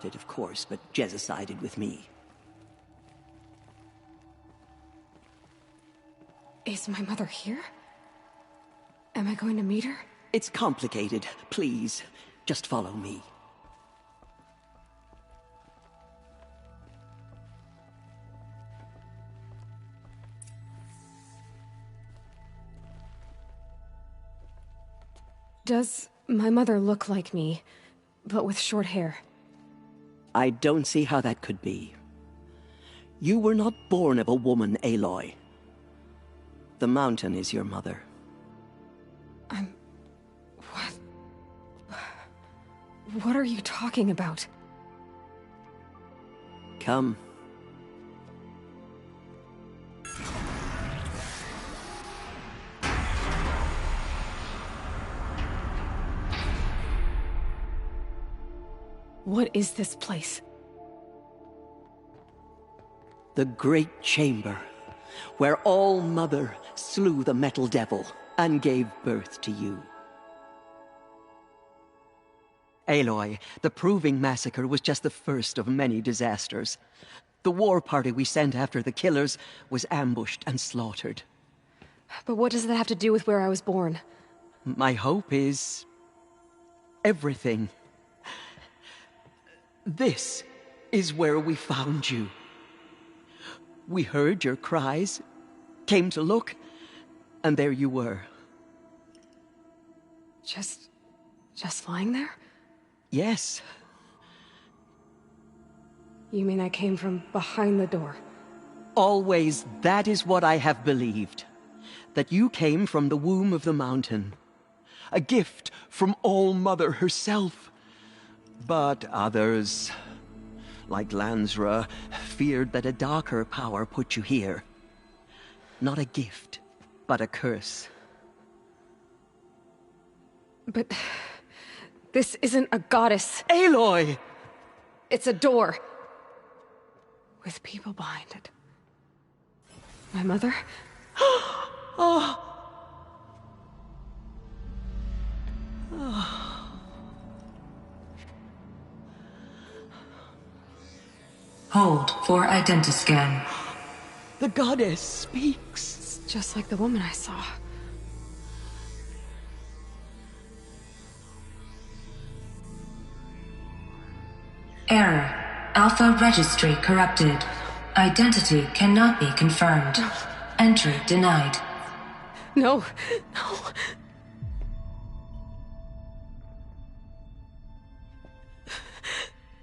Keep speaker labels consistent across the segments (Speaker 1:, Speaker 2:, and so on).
Speaker 1: Of course, but Jezza sided with me.
Speaker 2: Is my mother here? Am I going to meet her?
Speaker 1: It's complicated. Please, just follow me.
Speaker 2: Does my mother look like me, but with short hair?
Speaker 1: I don't see how that could be. You were not born of a woman, Aloy. The mountain is your mother.
Speaker 2: What are you talking about?
Speaker 1: Come.
Speaker 2: What is this place?
Speaker 1: The Great Chamber, where All-Mother slew the Metal Devil and gave birth to you. Aloy, the Proving Massacre was just the first of many disasters. The war party we sent after the killers was ambushed and slaughtered.
Speaker 2: But what does that have to do with where I was born?
Speaker 1: My hope is... everything. This is where we found you. We heard your cries, came to look, and there you were.
Speaker 2: Just lying there?
Speaker 1: Yes.
Speaker 2: You mean I came from behind the door?
Speaker 1: Always that is what I have believed. That you came from the womb of the mountain. A gift from All-Mother herself. But others, like Lansra, feared that a darker power put you here. Not a gift, but a curse.
Speaker 2: But... this isn't a goddess.
Speaker 1: Aloy!
Speaker 2: It's a door. With people behind it. My mother?
Speaker 1: Oh.
Speaker 3: Hold for identiscan.
Speaker 1: The goddess speaks.
Speaker 2: It's just like the woman I saw.
Speaker 3: Error. Alpha registry corrupted. Identity cannot be confirmed. Entry denied.
Speaker 2: No.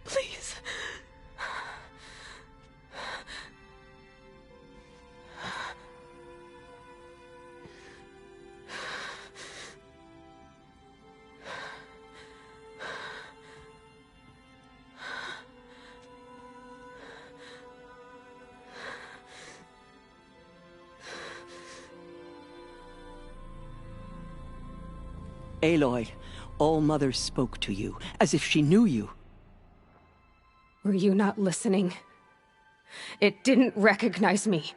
Speaker 2: Please.
Speaker 1: Aloy, All-Mother spoke to you, as if she knew you.
Speaker 2: Were you not listening? It didn't recognize me.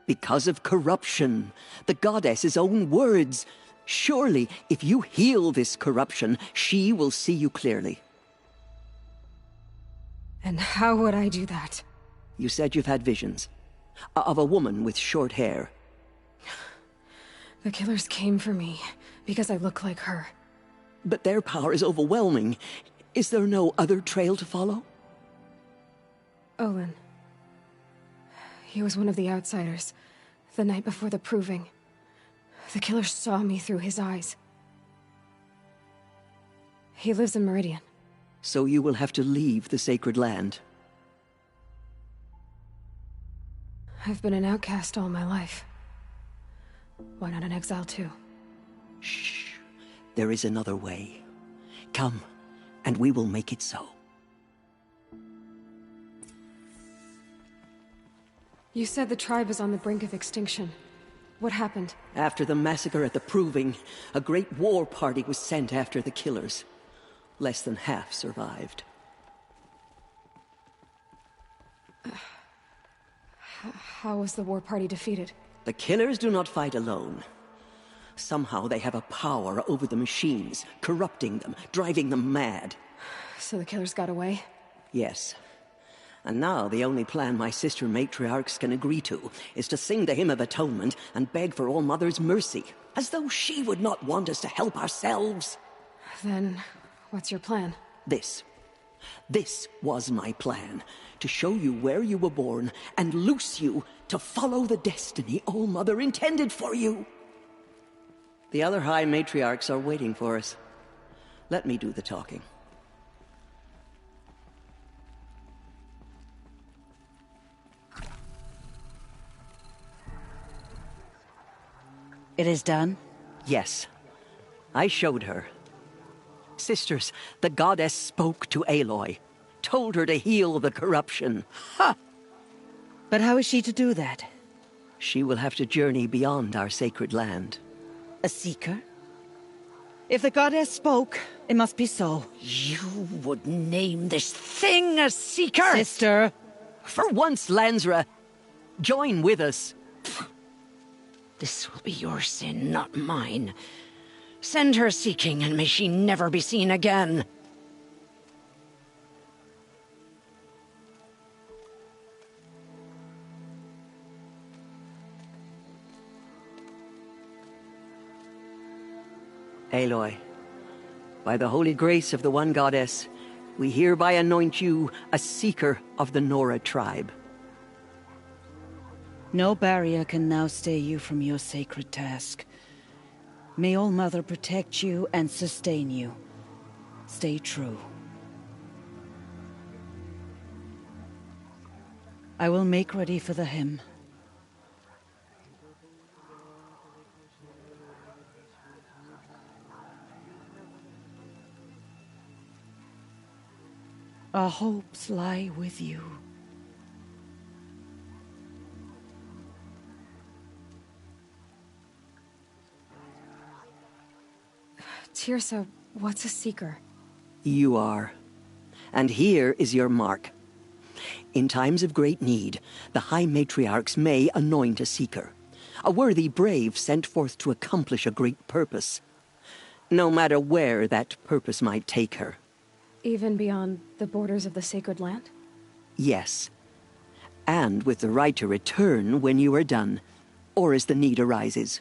Speaker 1: Because of corruption. The goddess's own words. Surely, if you heal this corruption, she will see you clearly.
Speaker 2: And how would I do that?
Speaker 1: You said you've had visions. Of a woman with short hair.
Speaker 2: The killers came for me, because I look like her.
Speaker 1: But their power is overwhelming. Is there no other trail to follow?
Speaker 2: Olin. He was one of the outsiders, the night before the Proving. The killers saw me through his eyes. He lives in Meridian.
Speaker 1: So you will have to leave the sacred land.
Speaker 2: I've been an outcast all my life. Why not an exile too?
Speaker 1: Shh. There is another way. Come, and we will make it so.
Speaker 2: You said the tribe is on the brink of extinction. What happened?
Speaker 1: After the massacre at the Proving, a great war party was sent after the killers. Less than half survived.
Speaker 2: How was the war party defeated?
Speaker 1: The killers do not fight alone. Somehow they have a power over the machines, corrupting them, driving them mad.
Speaker 2: So the killers got away?
Speaker 1: Yes. And now the only plan my sister matriarchs can agree to is to sing the Hymn of Atonement and beg for All Mother's mercy, as though she would not want us to help ourselves.
Speaker 2: Then, what's your plan?
Speaker 1: This was my plan, to show you where you were born and loose you to follow the destiny All Mother intended for you. The other High Matriarchs are waiting for us. Let me do the talking.
Speaker 4: It is done?
Speaker 1: Yes. I showed her. Sisters, the goddess spoke to Aloy, told her to heal the corruption.
Speaker 4: Ha! But how is she to do that?
Speaker 1: She will have to journey beyond our sacred land.
Speaker 4: A seeker? If the goddess spoke, it must be so.
Speaker 5: You would name this thing a seeker?
Speaker 4: Sister!
Speaker 1: For once, Lansra, join with us.
Speaker 5: This will be your sin, not mine. Send her seeking, and may she never be seen again.
Speaker 1: Aloy, by the holy grace of the One Goddess, we hereby anoint you a seeker of the Nora tribe.
Speaker 4: No barrier can now stay you from your sacred task. May All Mother protect you and sustain you. Stay true. I will make ready for the hymn. Our hopes lie with you.
Speaker 2: Teersa, what's a seeker?
Speaker 1: You are. And here is your mark. In times of great need, the High Matriarchs may anoint a seeker, a worthy brave sent forth to accomplish a great purpose, no matter where that purpose might take her.
Speaker 2: Even beyond the borders of the sacred land?
Speaker 1: Yes. And with the right to return when you are done, or as the need arises.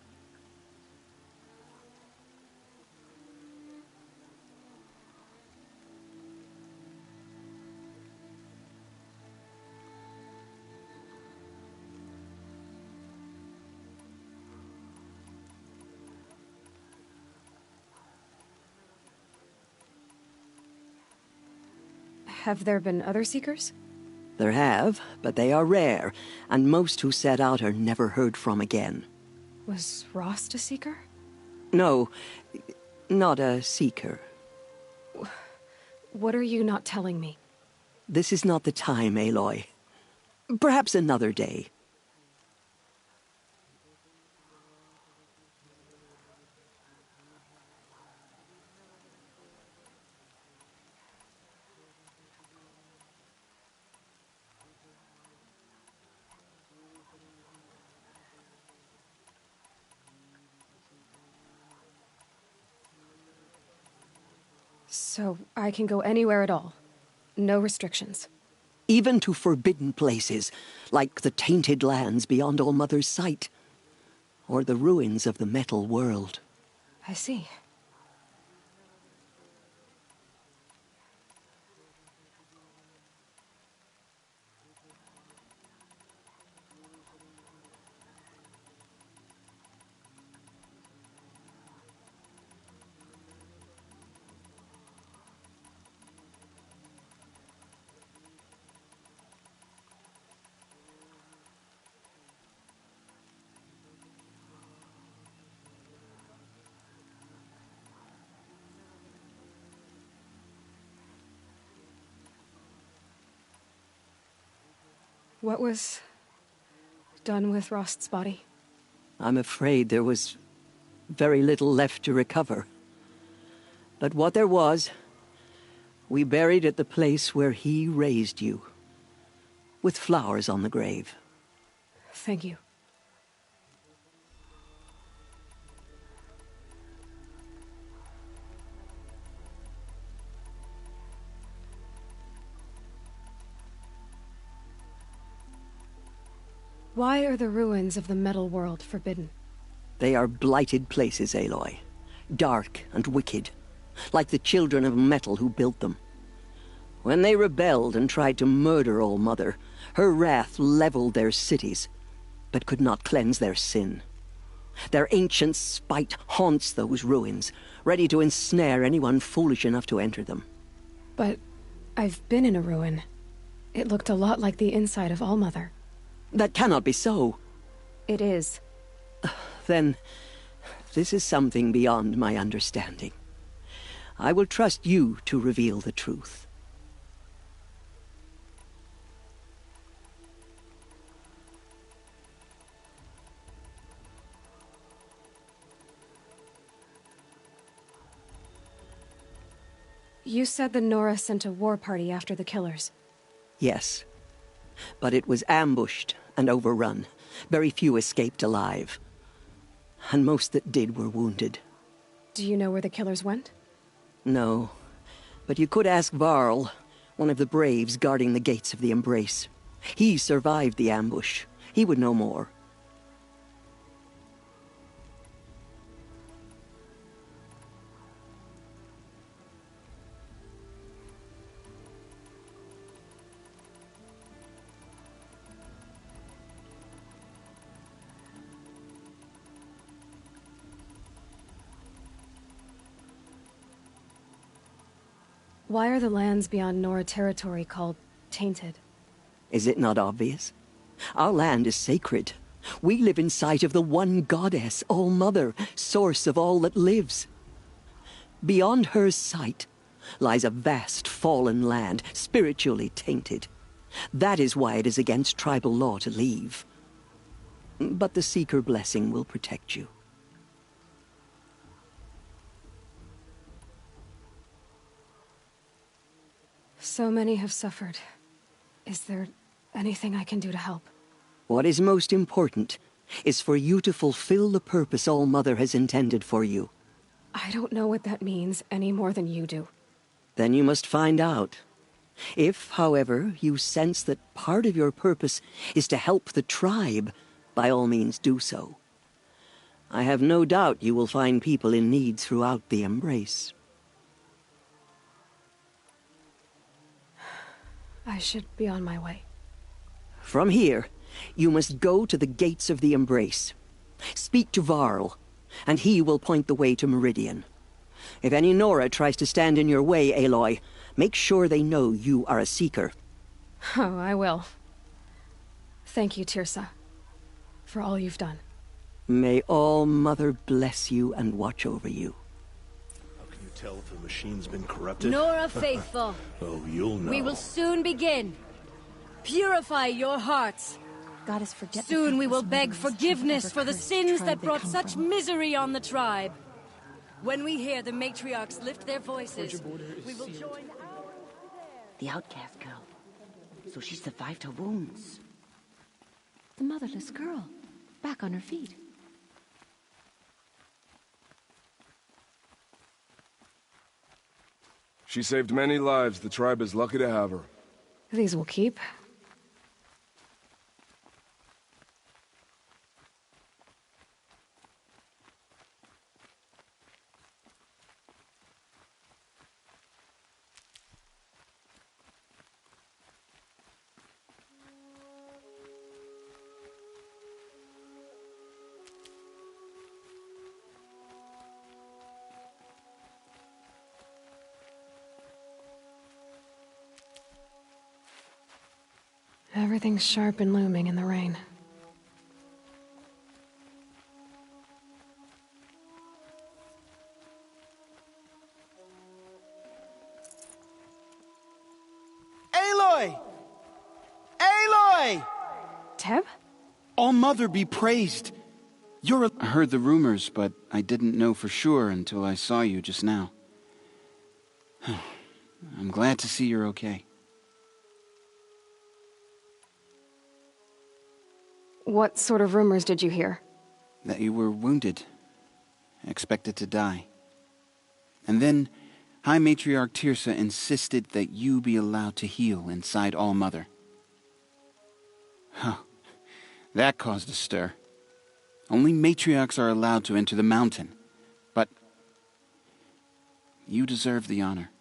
Speaker 2: Have there been other seekers?
Speaker 1: There have, but they are rare, and most who set out are never heard from again.
Speaker 2: Was Rost a seeker?
Speaker 1: No, not a seeker.
Speaker 2: What are you not telling me?
Speaker 1: This is not the time, Aloy. Perhaps another day.
Speaker 2: So I can go anywhere at all? No restrictions?
Speaker 1: Even to forbidden places, like the tainted lands beyond All Mother's sight, or the ruins of the Metal World.
Speaker 2: I see. What was done with Rost's body?
Speaker 1: I'm afraid there was very little left to recover. But what there was, we buried at the place where he raised you, with flowers on the grave.
Speaker 2: Thank you. Why are the ruins of the metal world forbidden?
Speaker 1: They are blighted places, Aloy. Dark and wicked, like the children of metal who built them. When they rebelled and tried to murder All-Mother, her wrath leveled their cities, but could not cleanse their sin. Their ancient spite haunts those ruins, ready to ensnare anyone foolish enough to enter them.
Speaker 2: But I've been in a ruin. It looked a lot like the inside of All-Mother.
Speaker 1: That cannot be so.
Speaker 2: It is.
Speaker 1: Then, this is something beyond my understanding. I will trust you to reveal the truth.
Speaker 2: You said the Nora sent a war party after the killers.
Speaker 1: Yes. But it was ambushed and overrun. Very few escaped alive. And most that did were wounded.
Speaker 2: Do you know where the killers went?
Speaker 1: No. But you could ask Varl, one of the braves guarding the gates of the Embrace. He survived the ambush. He would know more.
Speaker 2: Why are the lands beyond Nora territory called tainted?
Speaker 1: Is it not obvious? Our land is sacred. We live in sight of the one goddess, All-Mother, source of all that lives. Beyond her sight lies a vast fallen land, spiritually tainted. That is why it is against tribal law to leave. But the Seeker blessing will protect you.
Speaker 2: So many have suffered. Is there anything I can do to help?
Speaker 1: What is most important is for you to fulfill the purpose All-Mother has intended for you.
Speaker 2: I don't know what that means any more than you do.
Speaker 1: Then you must find out. If, however, you sense that part of your purpose is to help the tribe, by all means do so. I have no doubt you will find people in need throughout the Embrace.
Speaker 2: I should be on my way.
Speaker 1: From here, you must go to the gates of the Embrace. Speak to Varl, and he will point the way to Meridian. If any Nora tries to stand in your way, Aloy, make sure they know you are a Seeker.
Speaker 2: Oh, I will. Thank you, Teersa, for all you've done.
Speaker 1: May All-Mother bless you and watch over you.
Speaker 6: How can you tell if the machine's been corrupted?
Speaker 7: Nora faithful,
Speaker 6: Oh, you'll know.
Speaker 7: we will soon begin. Purify your hearts.
Speaker 8: Goddess, forget
Speaker 7: Soon we will beg forgiveness for the sins that brought such misery on the tribe. When we hear the matriarchs lift their voices, we will join our...
Speaker 8: The outcast girl. So she survived her wounds. The motherless girl. Back on her feet.
Speaker 9: She saved many lives. The tribe is lucky to have her.
Speaker 2: These will keep. Everything's sharp and looming in the rain.
Speaker 10: Aloy! Aloy!
Speaker 2: Teb?
Speaker 10: All-Mother be praised. You're a...
Speaker 11: I heard the rumors, but I didn't know for sure until I saw you just now. I'm glad to see you're okay.
Speaker 2: What sort of rumors did you hear?
Speaker 11: That you were wounded, expected to die. And then High Matriarch Teersa insisted that you be allowed to heal inside All-Mother. Huh. That caused a stir. Only matriarchs are allowed to enter the mountain. But you deserve the honor.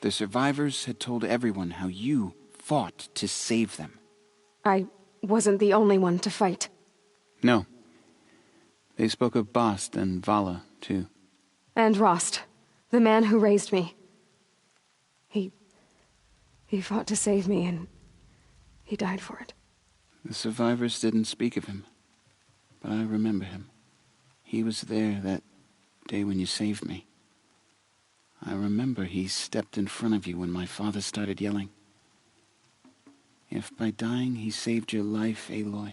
Speaker 11: The survivors had told everyone how you fought to save them.
Speaker 2: I wasn't the only one to fight.
Speaker 11: No. They spoke of Bast and Vala, too.
Speaker 2: And Rost, the man who raised me. He fought to save me, and he died for it.
Speaker 11: The survivors didn't speak of him, but I remember him. He was there that day when you saved me. I remember he stepped in front of you when my father started yelling. If by dying he saved your life, Aloy,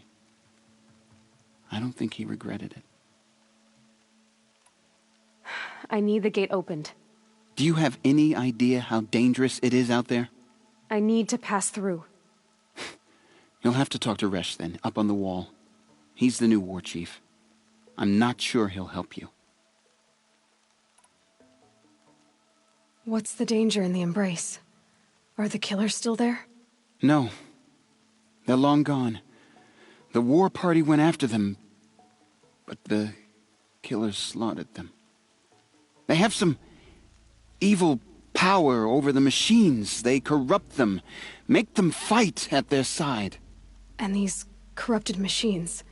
Speaker 11: I don't think he regretted it.
Speaker 2: I need the gate opened.
Speaker 11: Do you have any idea how dangerous it is out there?
Speaker 2: I need to pass through.
Speaker 11: You'll have to talk to Resh then, up on the wall. He's the new war chief. I'm not sure he'll help you.
Speaker 2: What's the danger in the Embrace? Are the killers still there?
Speaker 11: No. They're long gone. The war party went after them, but the killers slaughtered them. They have some evil power over the machines. They corrupt them, make them fight at their side.
Speaker 2: And these corrupted machines,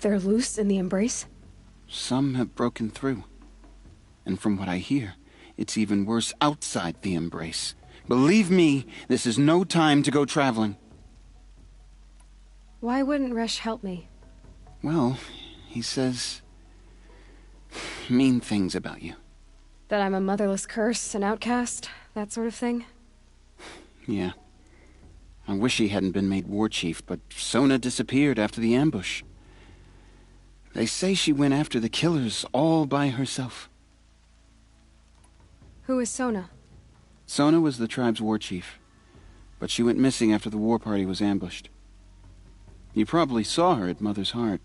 Speaker 2: they're loose in the Embrace?
Speaker 11: Some have broken through. And from what I hear, it's even worse outside the Embrace. Believe me, this is no time to go traveling.
Speaker 2: Why wouldn't Resh help me?
Speaker 11: Well, he says mean things about you.
Speaker 2: That I'm a motherless curse, an outcast, that sort of thing?
Speaker 11: Yeah. I wish he hadn't been made war chief, but Sona disappeared after the ambush. They say she went after the killers all by herself.
Speaker 2: Who is Sona?
Speaker 11: Sona was the tribe's war chief, but she went missing after the war party was ambushed. You probably saw her at Mother's Heart,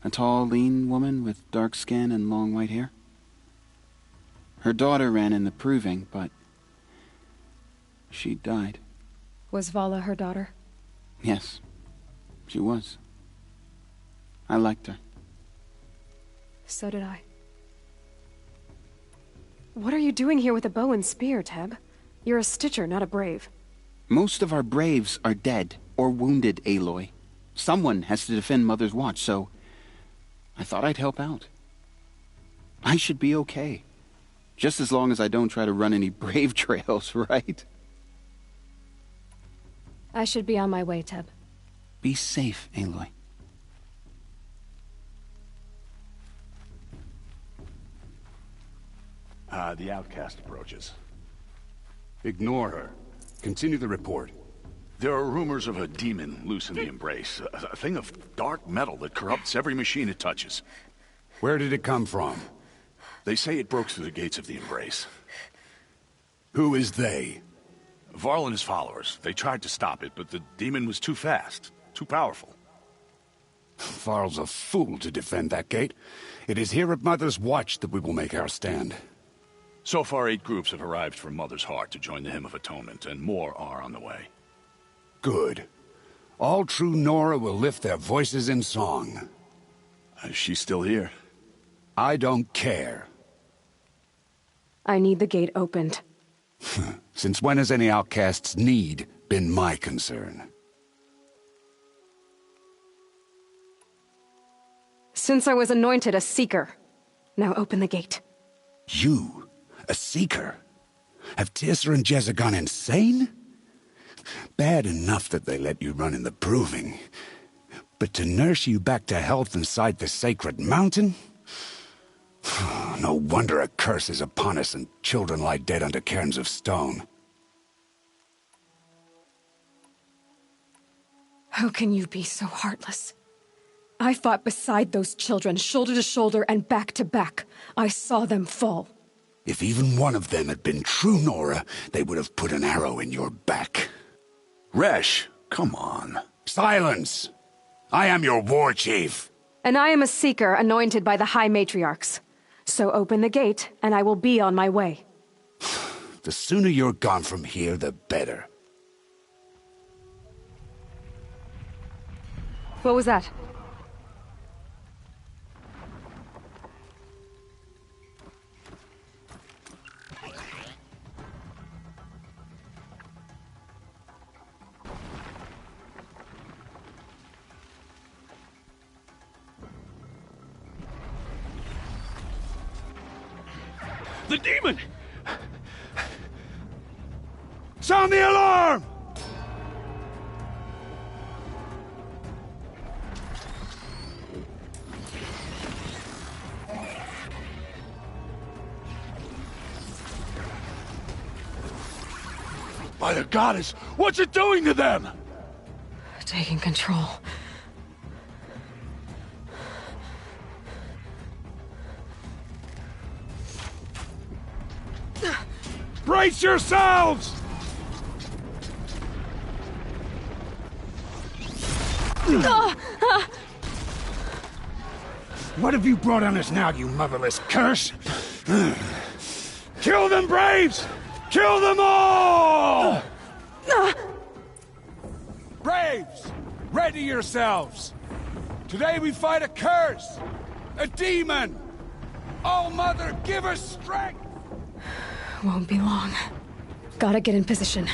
Speaker 11: a tall, lean woman with dark skin and long white hair. Her daughter ran in the proving, but she died.
Speaker 2: Was Vala her daughter?
Speaker 11: Yes, she was. I liked her.
Speaker 2: So did I. What are you doing here with a bow and spear, Teb? You're a Stitcher, not a Brave.
Speaker 11: Most of our Braves are dead or wounded, Aloy. Someone has to defend Mother's Watch, so I thought I'd help out. I should be okay. Just as long as I don't try to run any Brave trails, right?
Speaker 2: I should be on my way, Teb.
Speaker 11: Be safe, Aloy.
Speaker 6: The outcast approaches.
Speaker 12: Ignore her. Continue the report.
Speaker 6: There are rumors of a demon loose in the Embrace. A thing of dark metal that corrupts every machine it touches.
Speaker 12: Where did it come from?
Speaker 6: They say it broke through the gates of the Embrace.
Speaker 12: Who is they?
Speaker 6: Varl and his followers. They tried to stop it, but the demon was too fast, too powerful.
Speaker 12: Varl's a fool to defend that gate. It is here at Mother's Watch that we will make our stand.
Speaker 6: So far, 8 groups have arrived from Mother's Heart to join the Hymn of Atonement, and more are on the way.
Speaker 12: Good. All true Nora will lift their voices in song.
Speaker 6: She's still here.
Speaker 12: I don't care.
Speaker 2: I need the gate opened.
Speaker 12: Since when has any outcast's need been my concern?
Speaker 2: Since I was anointed a Seeker. Now open the gate.
Speaker 12: You? A Seeker? Have Teersa and Jezza gone insane? Bad enough that they let you run in the Proving. But to nurse you back to health inside the Sacred Mountain? No wonder a curse is upon us and children lie dead under cairns of stone.
Speaker 2: How can you be so heartless? I fought beside those children, shoulder to shoulder and back to back. I saw them fall.
Speaker 12: If even one of them had been true Nora, they would have put an arrow in your back.
Speaker 6: Resh, come on.
Speaker 12: Silence! I am your war chief.
Speaker 2: And I am a Seeker anointed by the High Matriarchs. So open the gate, and I will be on my way.
Speaker 12: The sooner you're gone from here, the better.
Speaker 2: What was that?
Speaker 6: The demon!
Speaker 12: Sound the alarm!
Speaker 6: By the goddess, what's it doing to them?
Speaker 2: Taking control.
Speaker 12: Brace yourselves! What have you brought on us now, you motherless curse? Kill them, Braves! Kill them all!
Speaker 9: Braves, ready yourselves! Today we fight a curse! A demon! Oh, Mother, give us strength!
Speaker 2: Won't be long. Gotta get in position.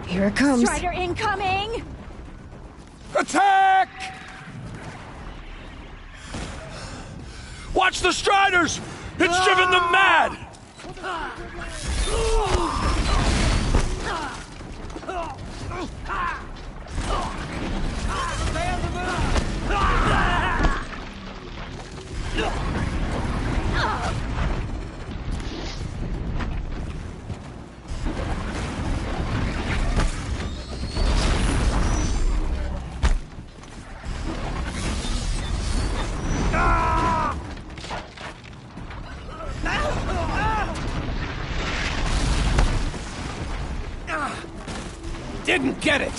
Speaker 2: Here it comes.
Speaker 7: Strider incoming!
Speaker 9: Attack!
Speaker 6: Watch the Striders! It's driven them mad!
Speaker 10: Didn't get it!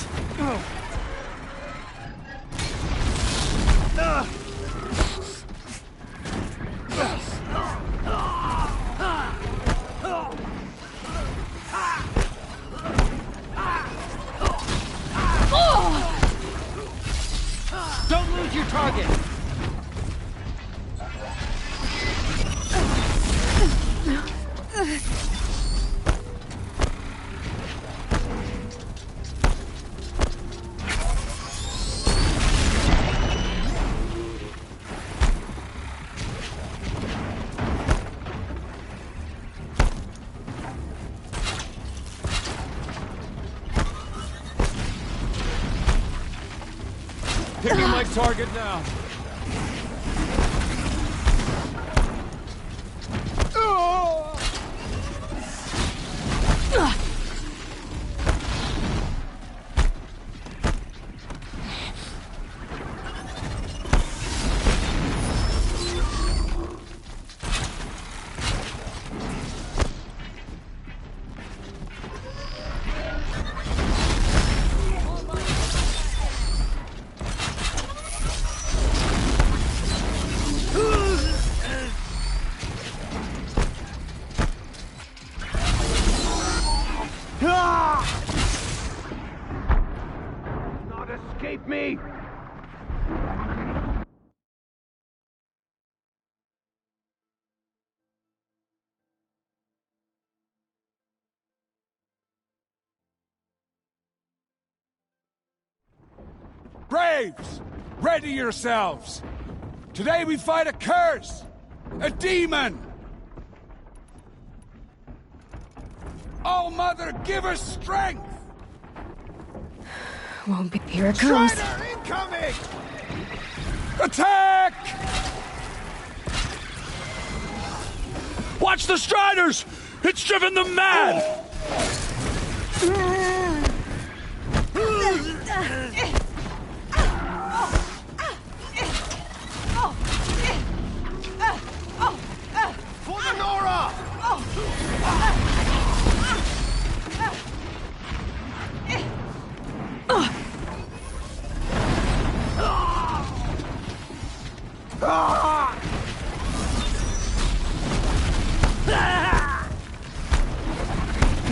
Speaker 1: Don't lose your target!
Speaker 10: Picking my target now.
Speaker 6: Not escape me!
Speaker 9: Braves, ready yourselves! Today we fight a curse! A demon! Oh, Mother, give us strength!
Speaker 2: Won't be. Here it comes.
Speaker 9: Strider incoming! Attack!
Speaker 6: Watch the Striders! It's driven them mad!
Speaker 10: For the Nora!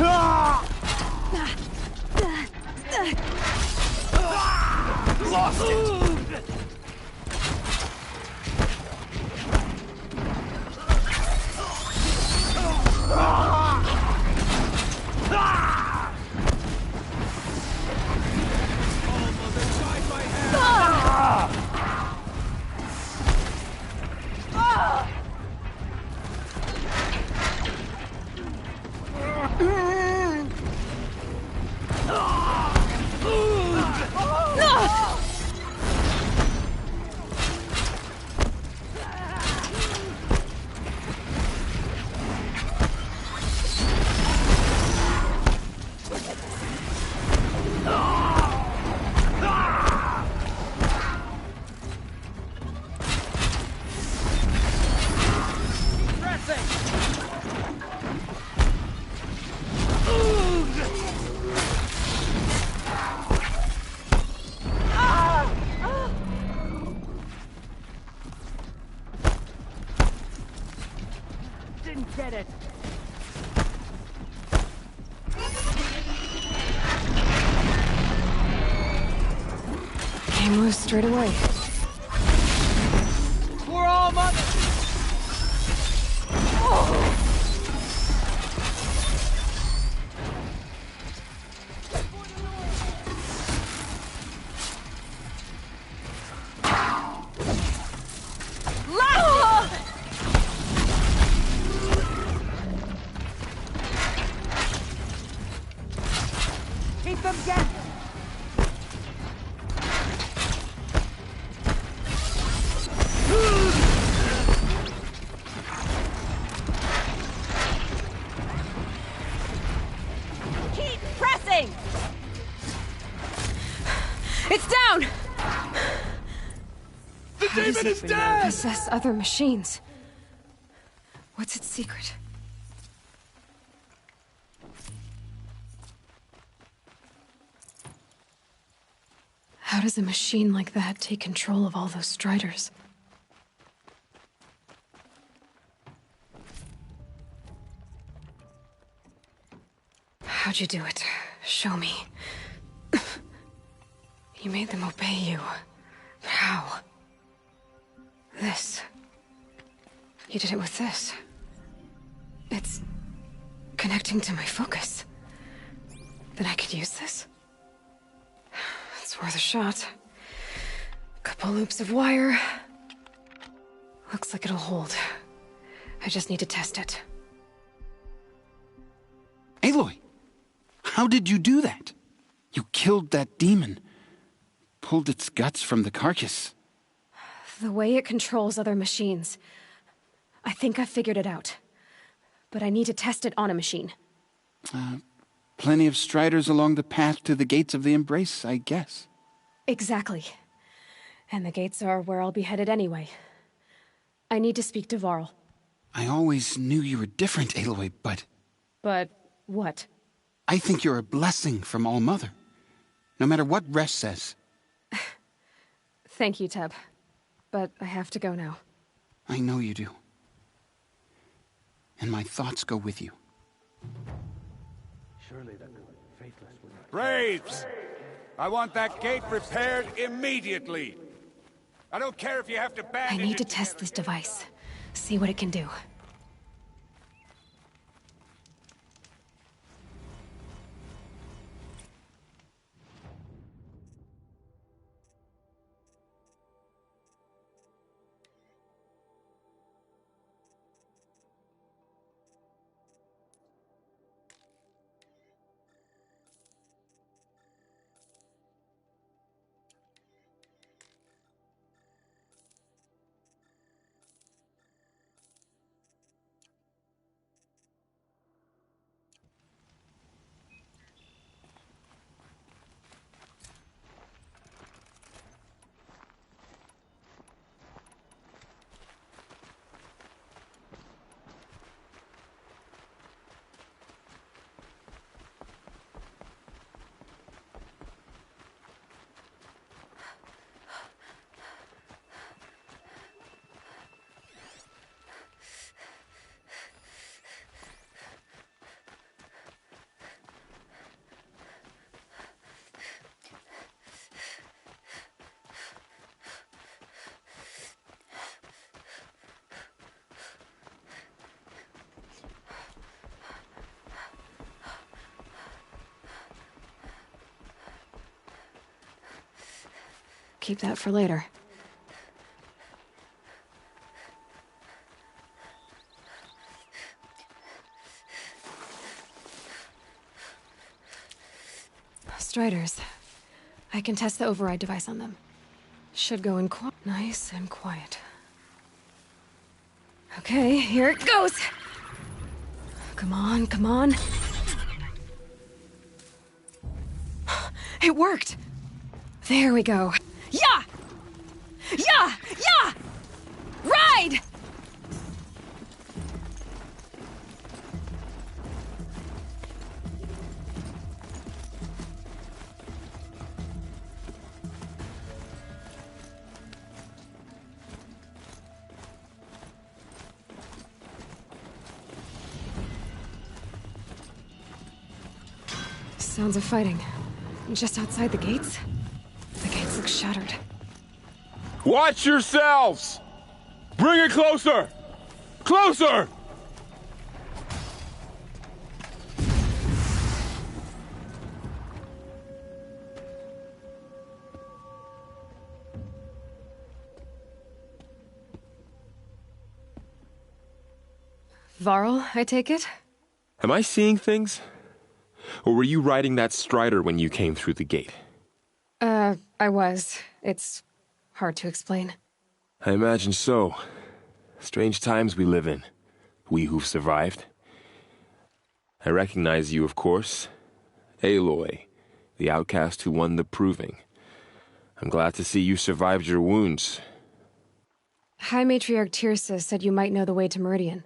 Speaker 6: Ah!
Speaker 10: lost it!
Speaker 8: Didn't get it.
Speaker 2: Came loose straight away.
Speaker 10: We're all mother!
Speaker 8: Keep them guessing. Keep pressing.
Speaker 2: It's down!
Speaker 9: The demon is dead!
Speaker 2: Possess other machines. What's its secret? How does a machine like that take control of all those Striders? How'd you do it? Show me. You made them obey you. How? This. You did it with this. It's connecting to my focus. Then I could use this? It's worth a shot. Couple loops of wire. Looks like it'll hold. I just need to test it.
Speaker 11: Aloy! How did you do that? You killed that demon. Pulled its guts from the carcass.
Speaker 2: The way it controls other machines. I think I figured it out. But I need to test it on a machine.
Speaker 11: Plenty of Striders along the path to the gates of the Embrace, I guess.
Speaker 2: Exactly. And the gates are where I'll be headed anyway. I need to speak to Varl.
Speaker 11: I always knew you were different, Aloy, but...
Speaker 2: But what?
Speaker 11: I think you're a blessing from All Mother. No matter what Resh says.
Speaker 2: Thank you, Teb. But I have to go now.
Speaker 11: I know you do. And my thoughts go with you.
Speaker 9: Braves! I want that gate repaired immediately. I don't care if you have to
Speaker 2: I
Speaker 9: bandage
Speaker 2: need to
Speaker 9: it
Speaker 2: test this device. See what it can do. keep that for later. Striders. I can test the override device on them. Should go in nice and quiet. Okay, here it goes! Come on, come on. It worked! There we go. Yeah! Yeah! Yeah! Ride! Sounds of fighting. Just outside the gates? The gates look shattered.
Speaker 13: Watch yourselves! Bring it closer! Closer!
Speaker 2: Varl, I take it?
Speaker 13: Am I seeing things? Or were you riding that Strider when you came through the gate?
Speaker 2: I was. It's hard to explain.
Speaker 13: I imagine so. Strange times we live in. We who've survived. I recognize you, of course. Aloy, the outcast who won the Proving. I'm glad to see you survived your wounds.
Speaker 2: High Matriarch Tirsa said you might know the way to Meridian.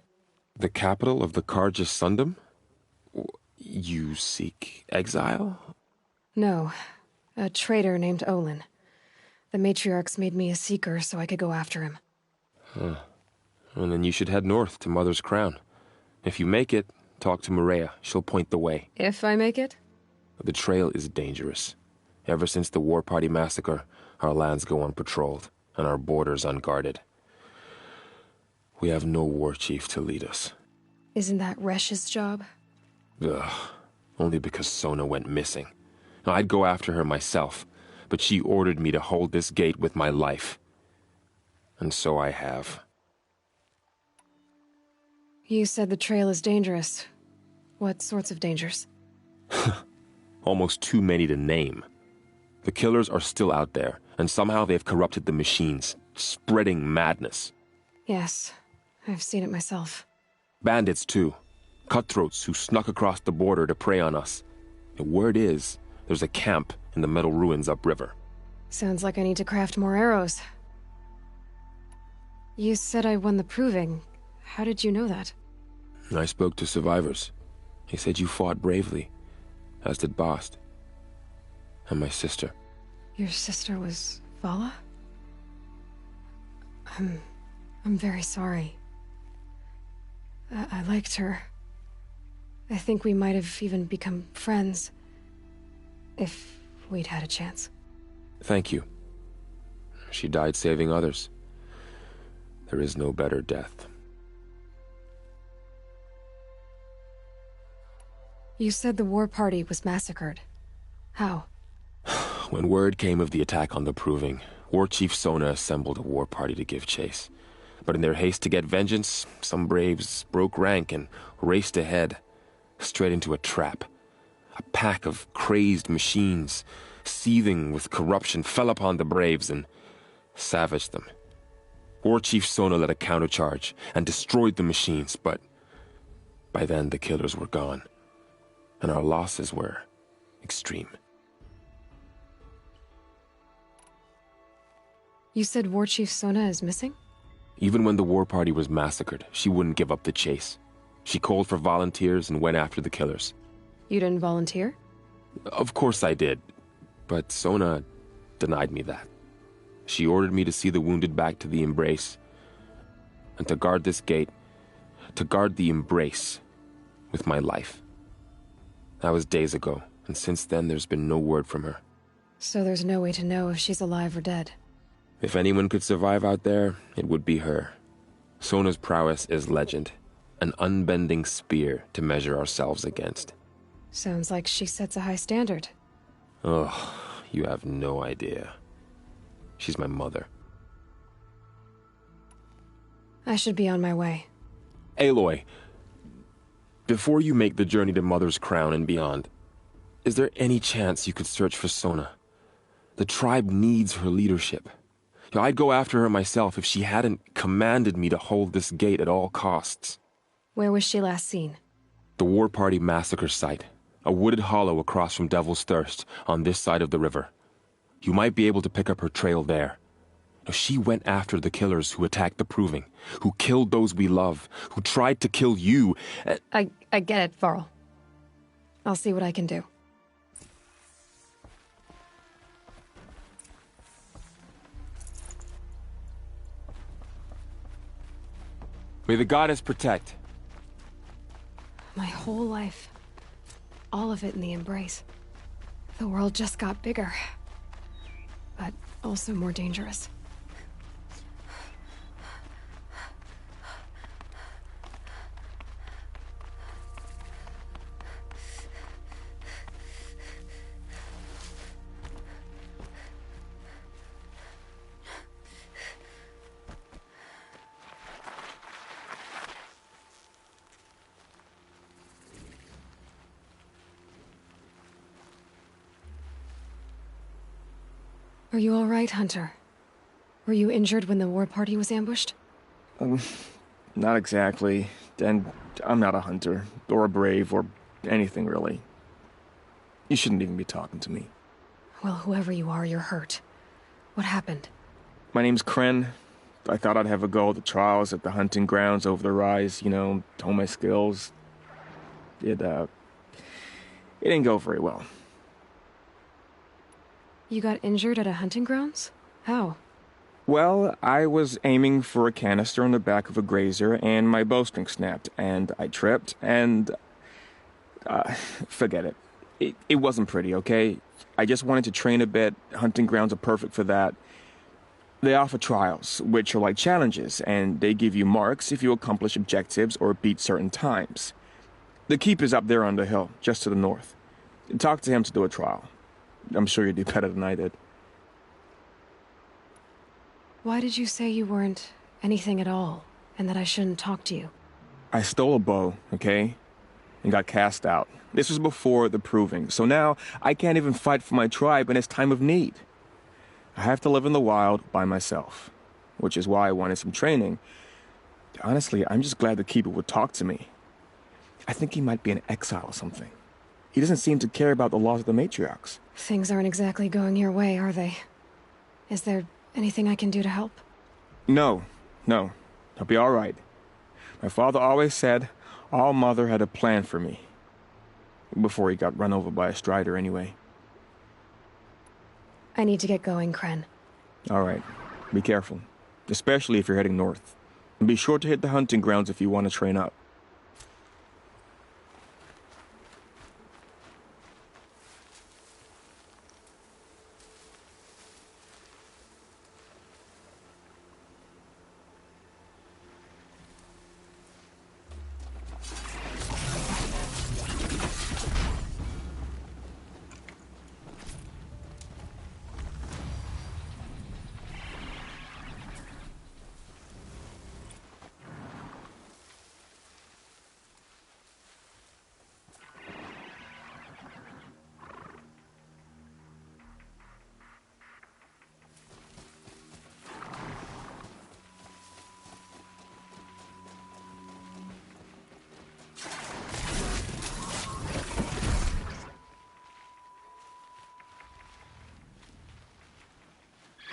Speaker 13: The capital of the Carja Sundom? You seek exile?
Speaker 2: No. A traitor named Olin. The Matriarchs made me a seeker so I could go after him.
Speaker 13: Huh. Well, then you should head north to Mother's Crown. If you make it, talk to Maria. She'll point the way.
Speaker 2: If I make it?
Speaker 13: The trail is dangerous. Ever since the War Party massacre, our lands go unpatrolled, and our borders unguarded. We have no war chief to lead us.
Speaker 2: Isn't that Resh's job?
Speaker 13: Ugh. Only because Sona went missing. I'd go after her myself, but she ordered me to hold this gate with my life. And so I have.
Speaker 2: You said the trail is dangerous. What sorts of dangers?
Speaker 13: Almost too many to name. The killers are still out there, and somehow they've corrupted the machines, spreading madness.
Speaker 2: Yes, I've seen it myself.
Speaker 13: Bandits, too. Cutthroats who snuck across the border to prey on us. The word is, there's a camp in the metal ruins upriver.
Speaker 2: Sounds like I need to craft more arrows. You said I won the Proving. How did you know that?
Speaker 13: I spoke to survivors. He said you fought bravely, as did Bast. And my sister.
Speaker 2: Your sister was Vala? I'm very sorry. I liked her. I think we might have even become friends. If we'd had a chance.
Speaker 13: Thank you. She died saving others. There is no better death.
Speaker 2: You said the war party was massacred. How?
Speaker 13: When word came of the attack on the Proving, War Chief Sona assembled a war party to give chase. But in their haste to get vengeance, some braves broke rank and raced ahead, straight into a trap. A pack of crazed machines, seething with corruption, fell upon the braves and savaged them. War Chief Sona led a countercharge and destroyed the machines, but by then the killers were gone, and our losses were extreme.
Speaker 2: You said War Chief Sona is missing?
Speaker 13: Even when the war party was massacred, she wouldn't give up the chase. She called for volunteers and went after the killers.
Speaker 2: You didn't volunteer?
Speaker 13: Of course I did, but Sona denied me that. She ordered me to see the wounded back to the Embrace, and to guard this gate, to guard the Embrace with my life. That was days ago, and since then there's been no word from her.
Speaker 2: So there's no way to know if she's alive or dead.
Speaker 13: If anyone could survive out there, it would be her. Sona's prowess is legend, an unbending spear to measure ourselves against.
Speaker 2: Sounds like she sets a high standard.
Speaker 13: Oh, you have no idea. She's my mother.
Speaker 2: I should be on my way.
Speaker 13: Aloy, before you make the journey to Mother's Crown and beyond, is there any chance you could search for Sona? The tribe needs her leadership. I'd go after her myself if she hadn't commanded me to hold this gate at all costs.
Speaker 2: Where was she last seen?
Speaker 13: The War Party massacre site. A wooded hollow across from Devil's Thirst, on this side of the river. You might be able to pick up her trail there. She went after the killers who attacked the Proving, who killed those we love, who tried to kill you.
Speaker 2: I get it, Varl. I'll see what I can do.
Speaker 13: May the goddess protect.
Speaker 2: My whole life. All of it in the embrace. The world just got bigger. But also more dangerous. Are you all right, Hunter? Were you injured when the war party was ambushed?
Speaker 14: Not exactly. And I'm not a hunter, or a brave, or anything really. You shouldn't even be talking to me.
Speaker 2: Well, whoever you are, you're hurt. What happened?
Speaker 14: My name's Kren. I thought I'd have a go at the trials at the hunting grounds over the rise, hone my skills. It didn't go very well.
Speaker 2: You got injured at a hunting grounds? How?
Speaker 14: Well, I was aiming for a canister on the back of a grazer, and my bowstring snapped, and I tripped, and... forget it. It wasn't pretty, okay? I just wanted to train a bit. Hunting grounds are perfect for that. They offer trials, which are like challenges, and they give you marks if you accomplish objectives or beat certain times. The keep is up there on the hill, just to the north. Talk to him to do a trial. I'm sure you'd do better than I did.
Speaker 2: Why did you say you weren't anything at all, and that I shouldn't talk to you?
Speaker 14: I stole a bow, okay? And got cast out. This was before the Proving, so now I can't even fight for my tribe in its time of need. I have to live in the wild by myself, which is why I wanted some training. Honestly, I'm just glad the Keeper would talk to me. I think he might be in exile or something. He doesn't seem to care about the laws of the Matriarchs.
Speaker 2: Things aren't exactly going your way, are they? Is there anything I can do to help?
Speaker 14: No. I'll be all right. My father always said All Mother had a plan for me. Before he got run over by a strider, anyway.
Speaker 2: I need to get going, Kren.
Speaker 14: All right. Be careful. Especially if you're heading north. And be sure to hit the hunting grounds if you want to train up.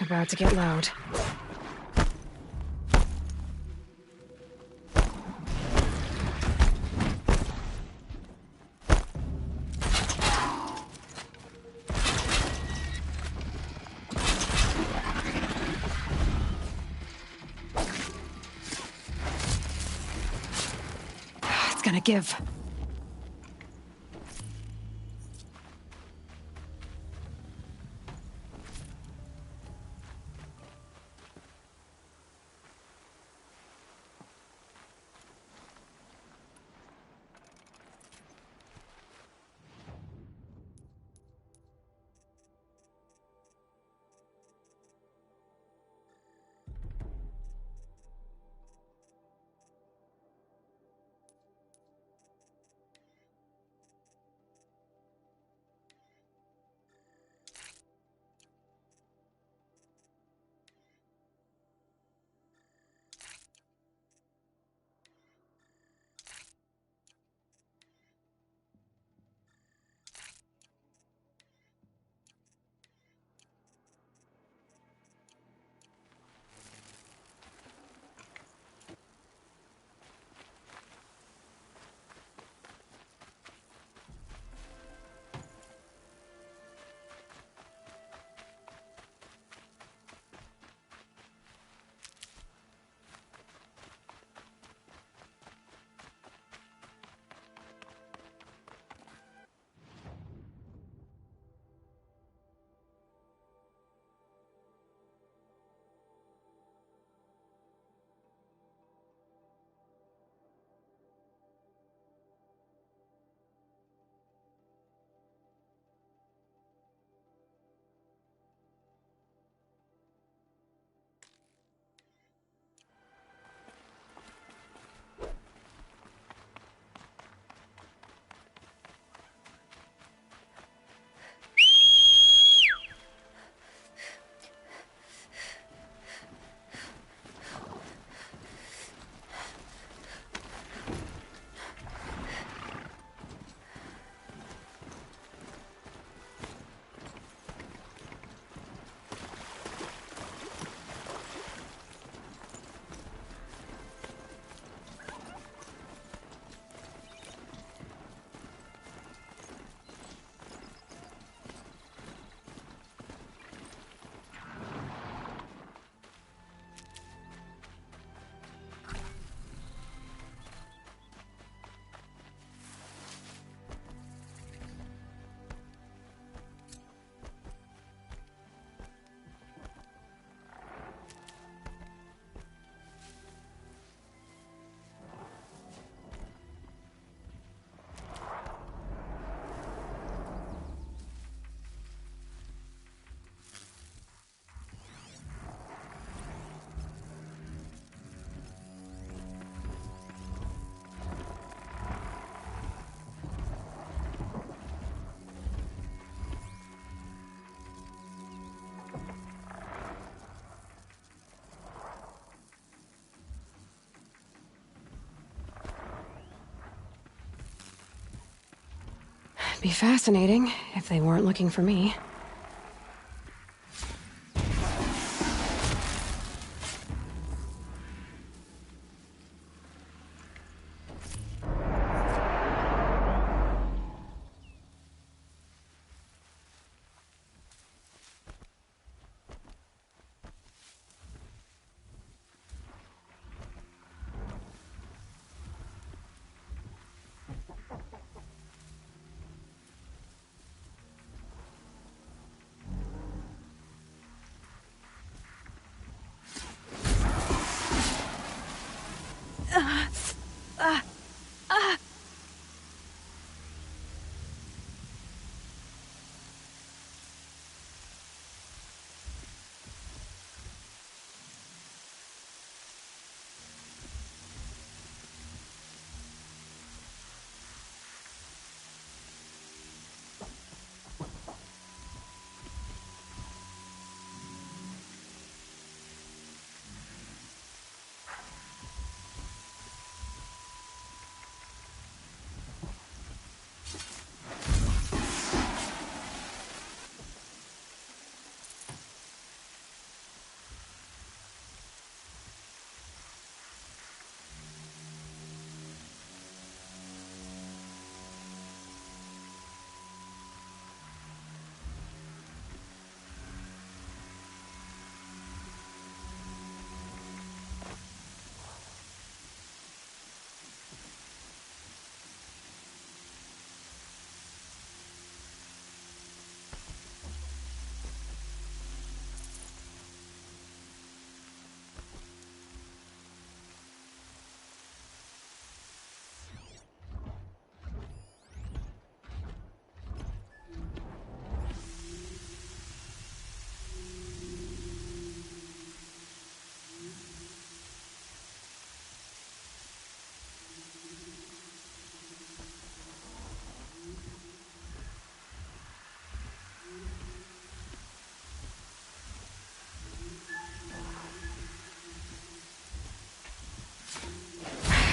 Speaker 2: About to get loud. It's gonna give. Be fascinating if they weren't looking for me.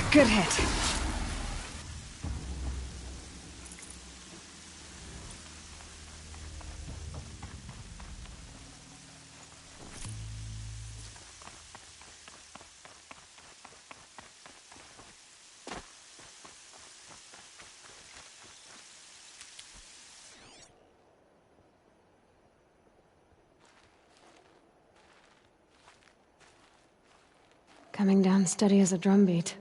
Speaker 2: Good hit. Coming down steady as a drumbeat.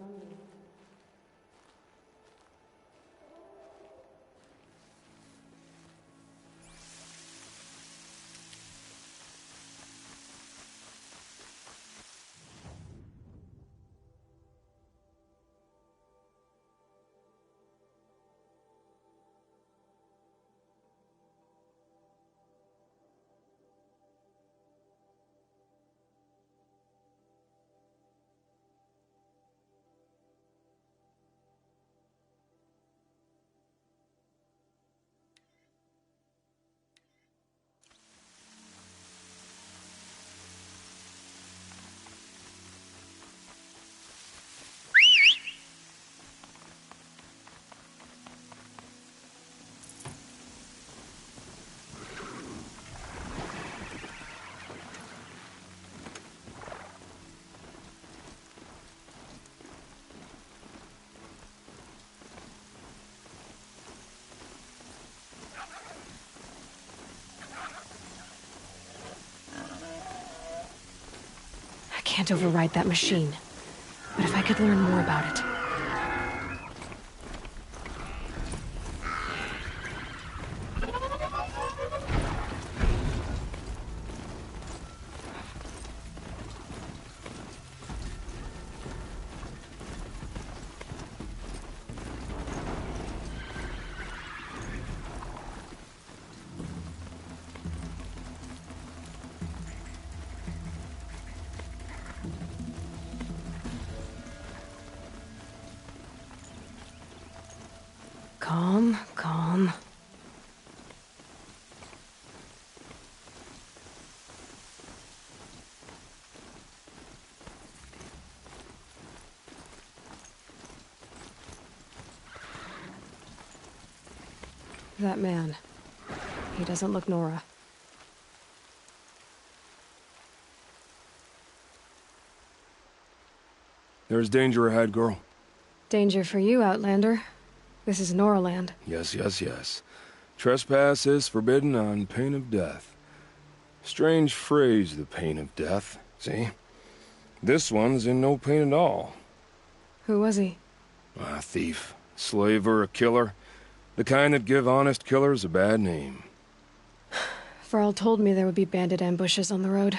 Speaker 2: I can't override that machine. But if I could learn more about it. Calm, calm. That man. He doesn't look Nora.
Speaker 15: There's danger ahead, girl.
Speaker 2: Danger for you, Outlander. This is Noraland.
Speaker 15: Yes, yes, yes. Trespass is forbidden on pain of death. Strange phrase, the pain of death. See? This one's in no pain at all.
Speaker 2: Who was he?
Speaker 15: A thief, slaver, a killer. The kind that give honest killers a bad name.
Speaker 2: Varl told me there would be bandit ambushes on the road.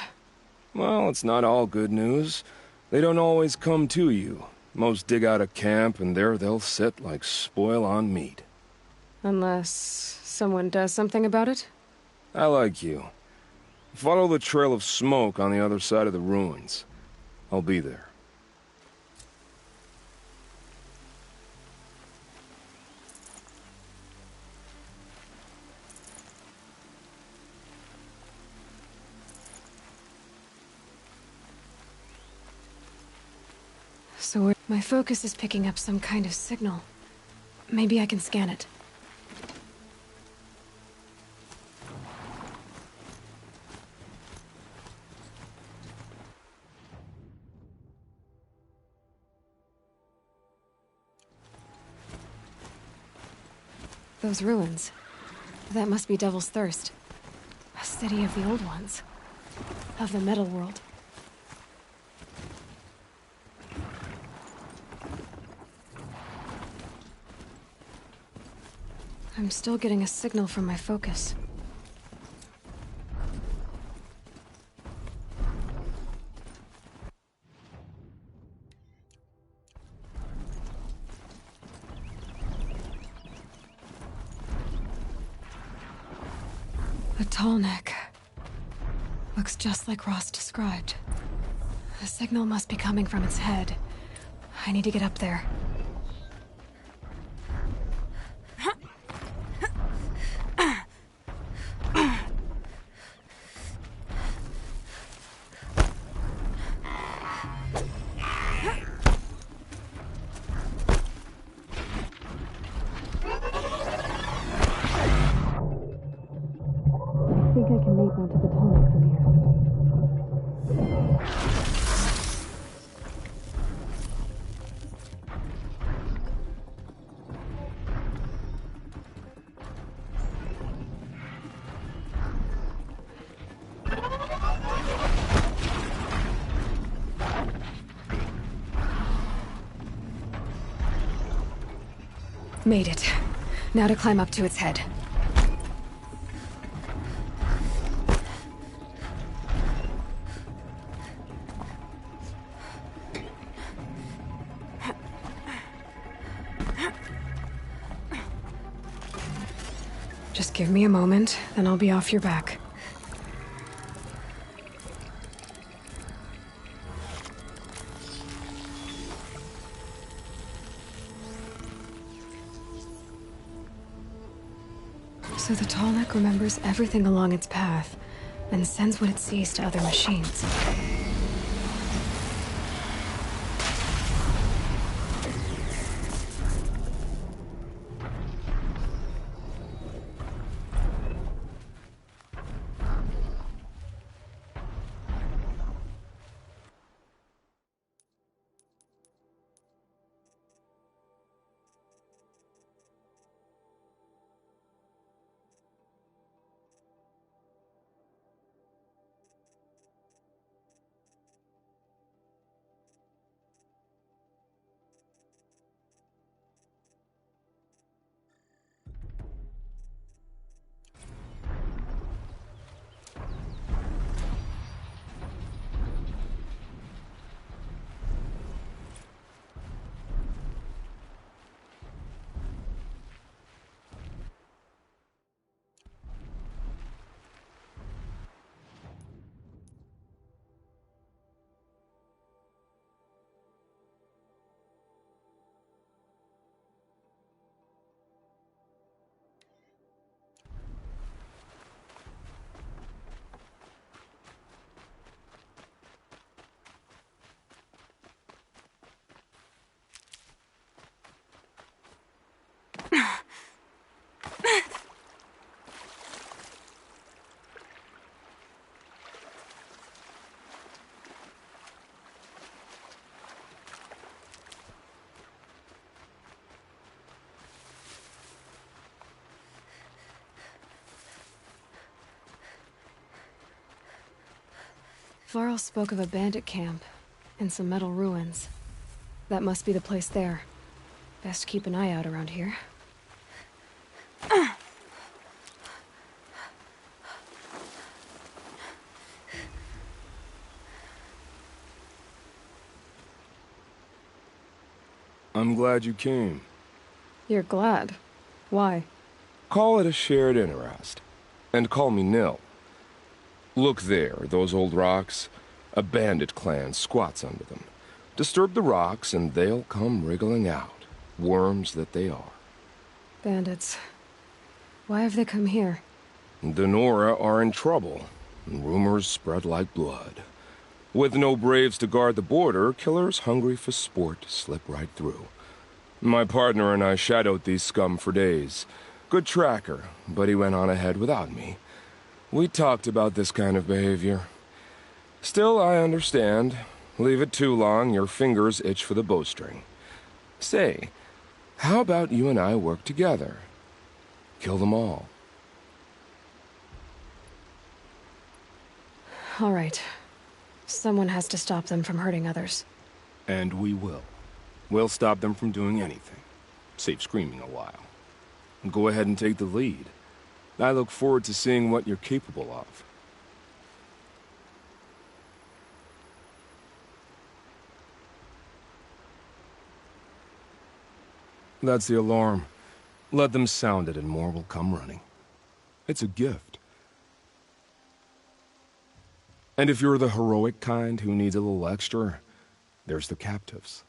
Speaker 15: Well, it's not all good news. They don't always come to you. Most dig out a camp, and there they'll sit like spoil on meat.
Speaker 2: Unless someone does something about it?
Speaker 15: I like you. Follow the trail of smoke on the other side of the ruins. I'll be there.
Speaker 2: So my focus is picking up some kind of signal. Maybe I can scan it. Those ruins. That must be Devil's Thirst. A city of the old ones. Of the metal world. I'm still getting a signal from my focus. A tall neck. Looks just like Ross described. The signal must be coming from its head. I need to get up there. I think I can leap onto the tonic from here. Made it. Now to climb up to its head. Just give me a moment, then I'll be off your back. So the Tallneck remembers everything along its path, and sends what it sees to other machines. Varl spoke of a bandit camp and some metal ruins. That must be the place there. Best keep an eye out around here.
Speaker 15: I'm glad you came.
Speaker 2: You're glad? Why?
Speaker 15: Call it a shared interest. And call me Nil. Look there, those old rocks. A bandit clan squats under them. Disturb the rocks and they'll come wriggling out. Worms that they are.
Speaker 2: Bandits. Why have they come here?
Speaker 15: The Nora are in trouble, and rumors spread like blood. With no braves to guard the border, killers hungry for sport slip right through. My partner and I shadowed these scum for days. Good tracker, but he went on ahead without me. We talked about this kind of behavior. Still, I understand. Leave it too long, your fingers itch for the bowstring. Say, how about you and I work together? Kill them all.
Speaker 2: All right. Someone has to stop them from hurting others.
Speaker 15: And we will. We'll stop them from doing anything. Save screaming a while. Go ahead and take the lead. I look forward to seeing what you're capable of. That's the alarm. Let them sound it and more will come running. It's a gift. And if you're the heroic kind who needs a little extra, there's the captives.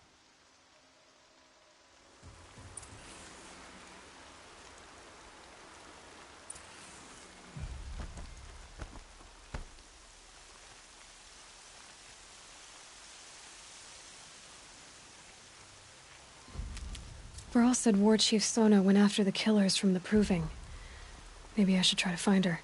Speaker 2: Varl said War Chief Sona went after the killers from the Proving. Maybe I should try to find her.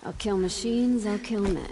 Speaker 16: I'll kill machines, I'll kill men.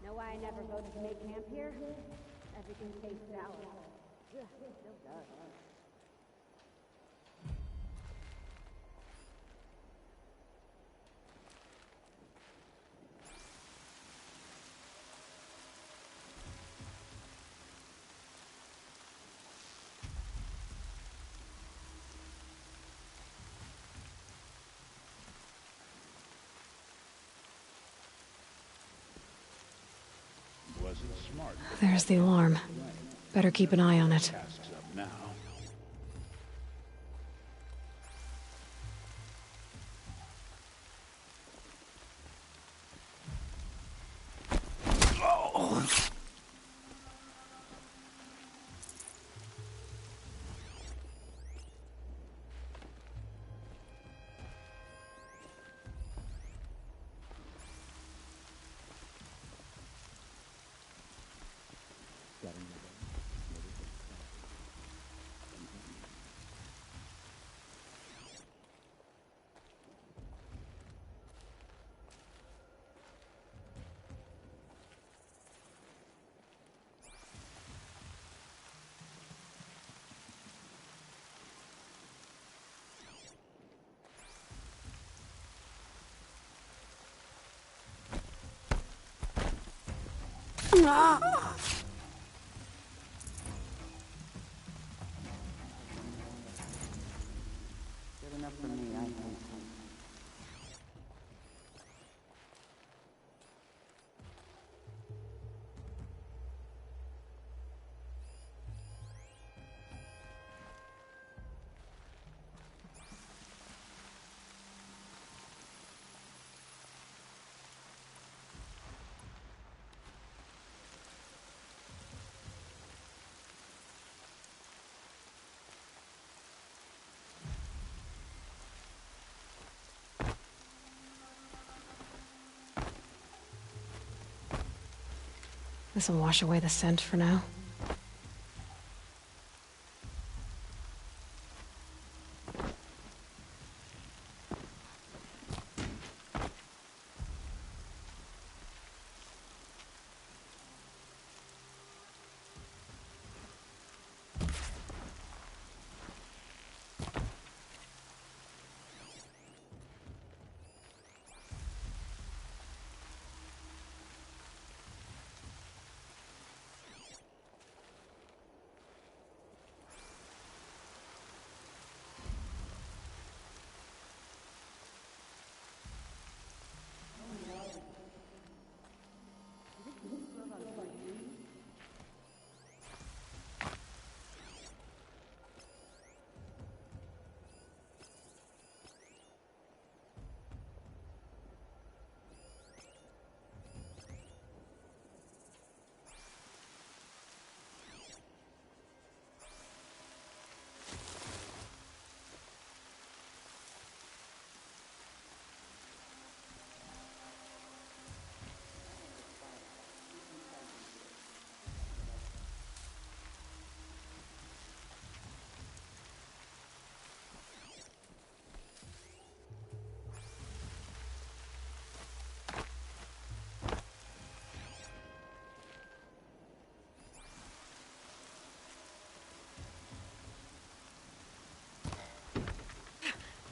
Speaker 8: Know why I never voted to make camp here? Everything tastes sour. Ugh, it still does.
Speaker 2: There's the alarm. Better keep an eye on it.
Speaker 4: Good enough for me, I think.
Speaker 2: This'll wash away the scent for now.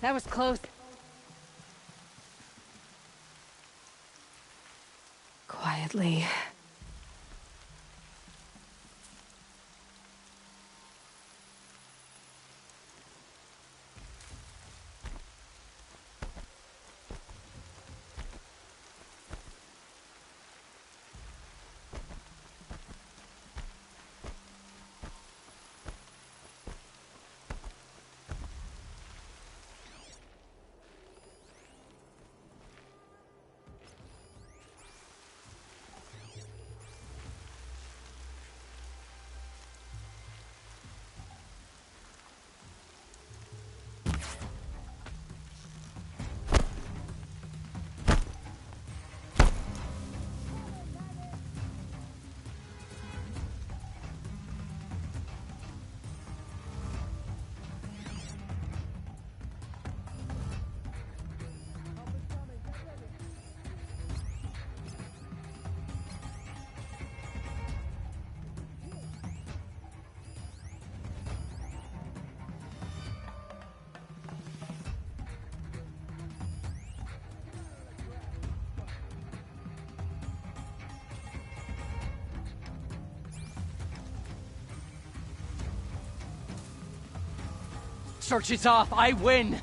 Speaker 7: That was close.
Speaker 2: Quietly.
Speaker 1: Search is off. I win.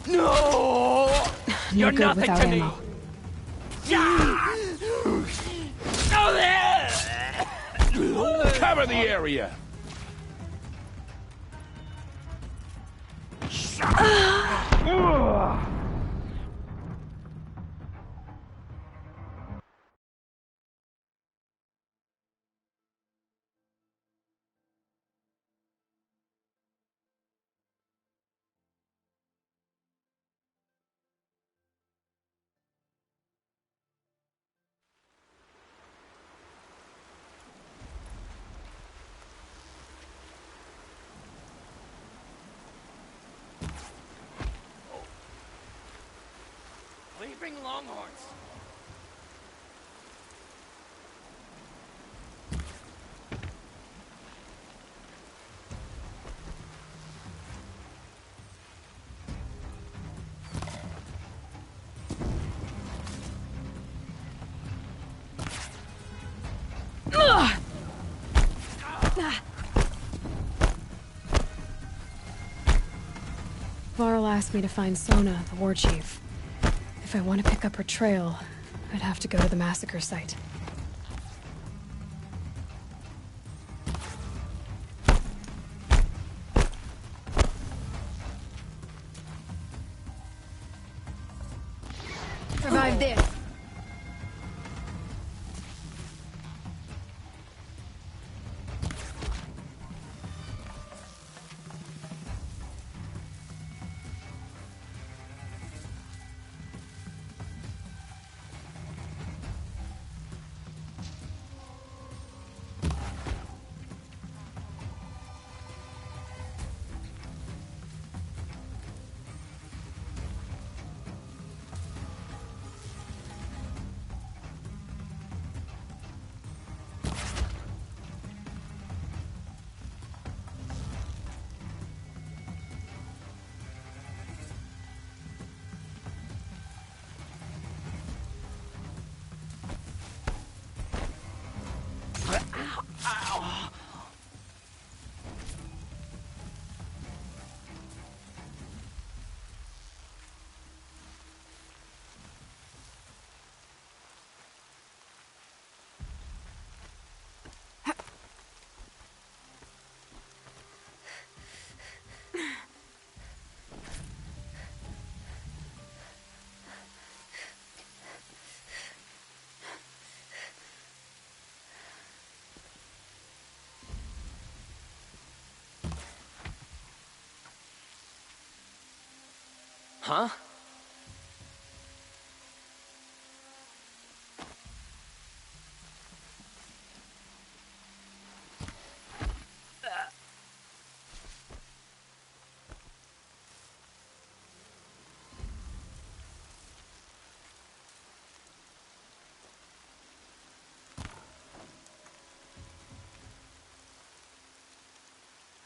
Speaker 7: No!
Speaker 2: You're good
Speaker 7: nothing
Speaker 2: without
Speaker 7: to me!
Speaker 2: ammo.
Speaker 6: Cover the area!
Speaker 7: Leaping Longhorns!
Speaker 2: Varl asked me to find Sona, the war chief. If I want to pick up her trail, I'd have to go to the massacre site.
Speaker 7: Survive this!
Speaker 17: Huh?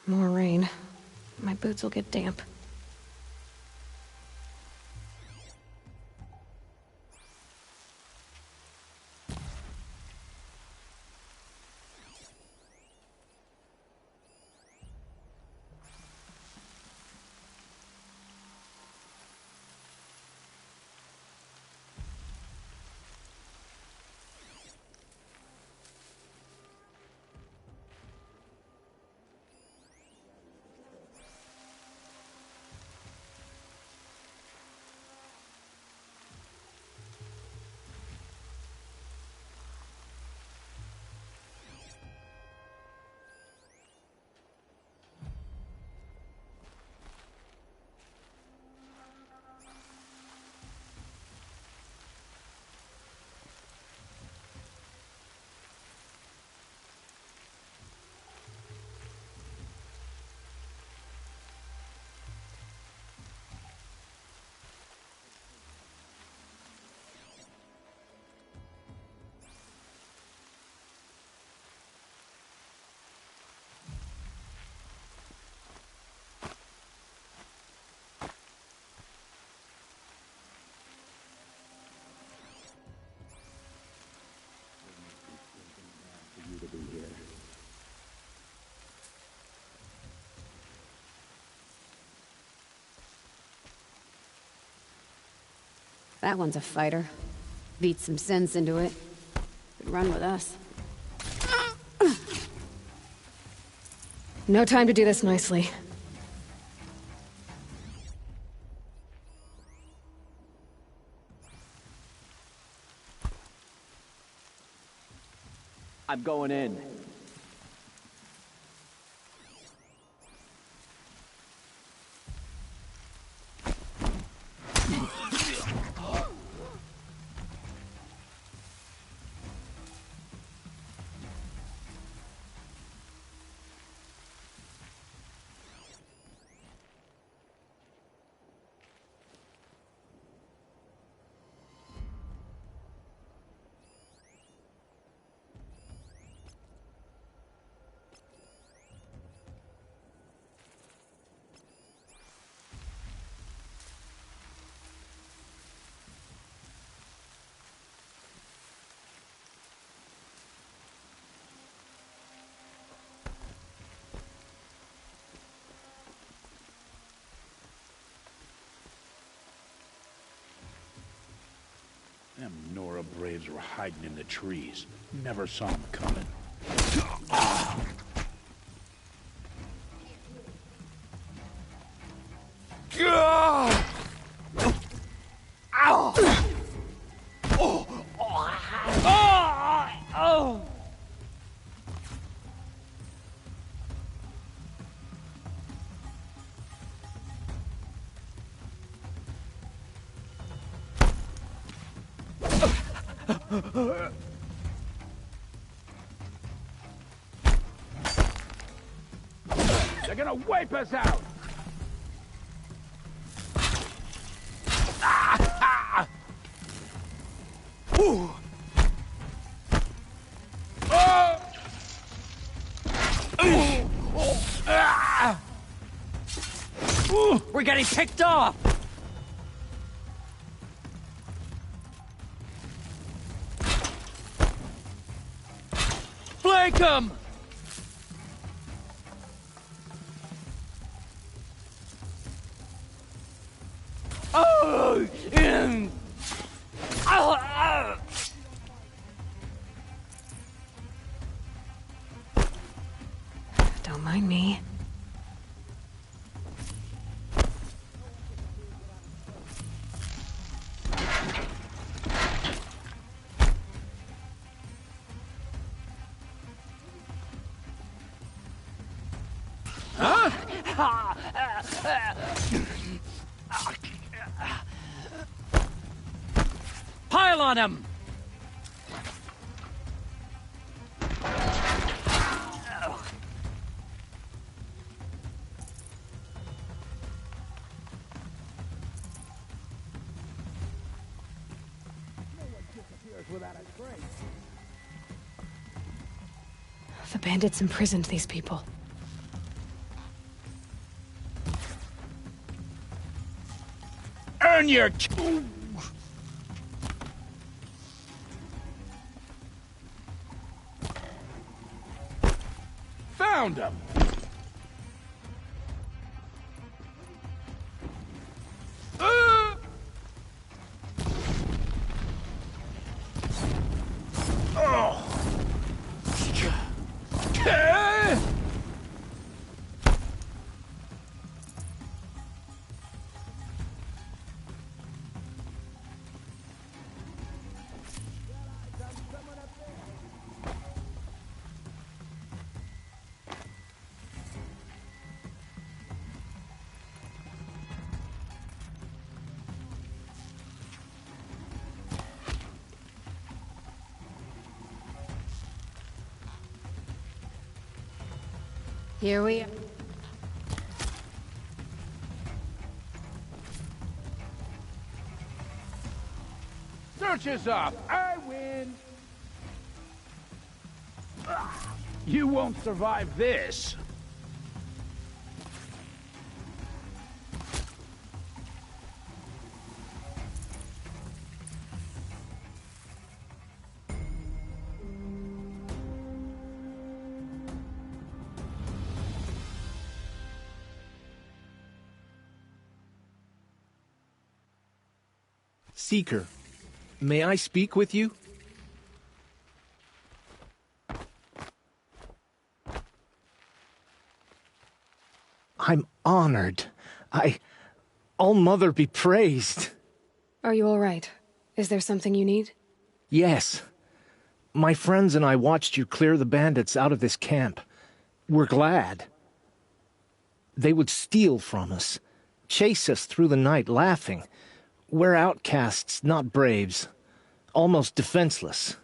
Speaker 2: More rain. My boots will get damp.
Speaker 16: That one's a fighter. Beat some sense into it. Could run with us.
Speaker 2: No time to do this nicely.
Speaker 1: I'm going in.
Speaker 6: Them Nora Braves were hiding in the trees. Never saw them coming.
Speaker 9: They're gonna wipe us out!
Speaker 1: Ooh. We're getting picked off! Flank 'em! Oh!
Speaker 2: Don't mind me.
Speaker 1: Pile on him!
Speaker 2: The bandits imprisoned these people.
Speaker 9: Earn your... Found him!
Speaker 16: Here we are.
Speaker 9: Search is up! I win! You won't survive this!
Speaker 17: Seeker, may I speak with you? I'm honored. All-Mother be praised.
Speaker 2: Are you all right? Is there something you need?
Speaker 17: Yes. My friends and I watched you clear the bandits out of this camp. We're glad. They would steal from us, chase us through the night laughing. We're outcasts, not braves. Almost defenseless.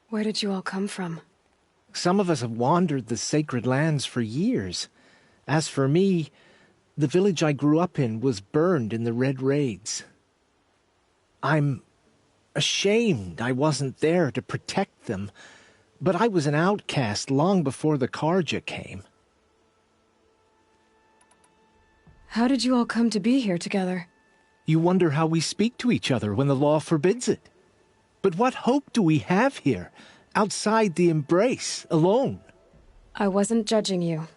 Speaker 2: Where did you all come from?
Speaker 17: Some of us have wandered the sacred lands for years. As for me, the village I grew up in was burned in the Red Raids. I'm ashamed I wasn't there to protect them, but I was an outcast long before the Carja came.
Speaker 2: How did you all come to be here together?
Speaker 17: You wonder how we speak to each other when the law forbids it. But what hope do we have here, outside the embrace, alone?
Speaker 2: I wasn't judging you.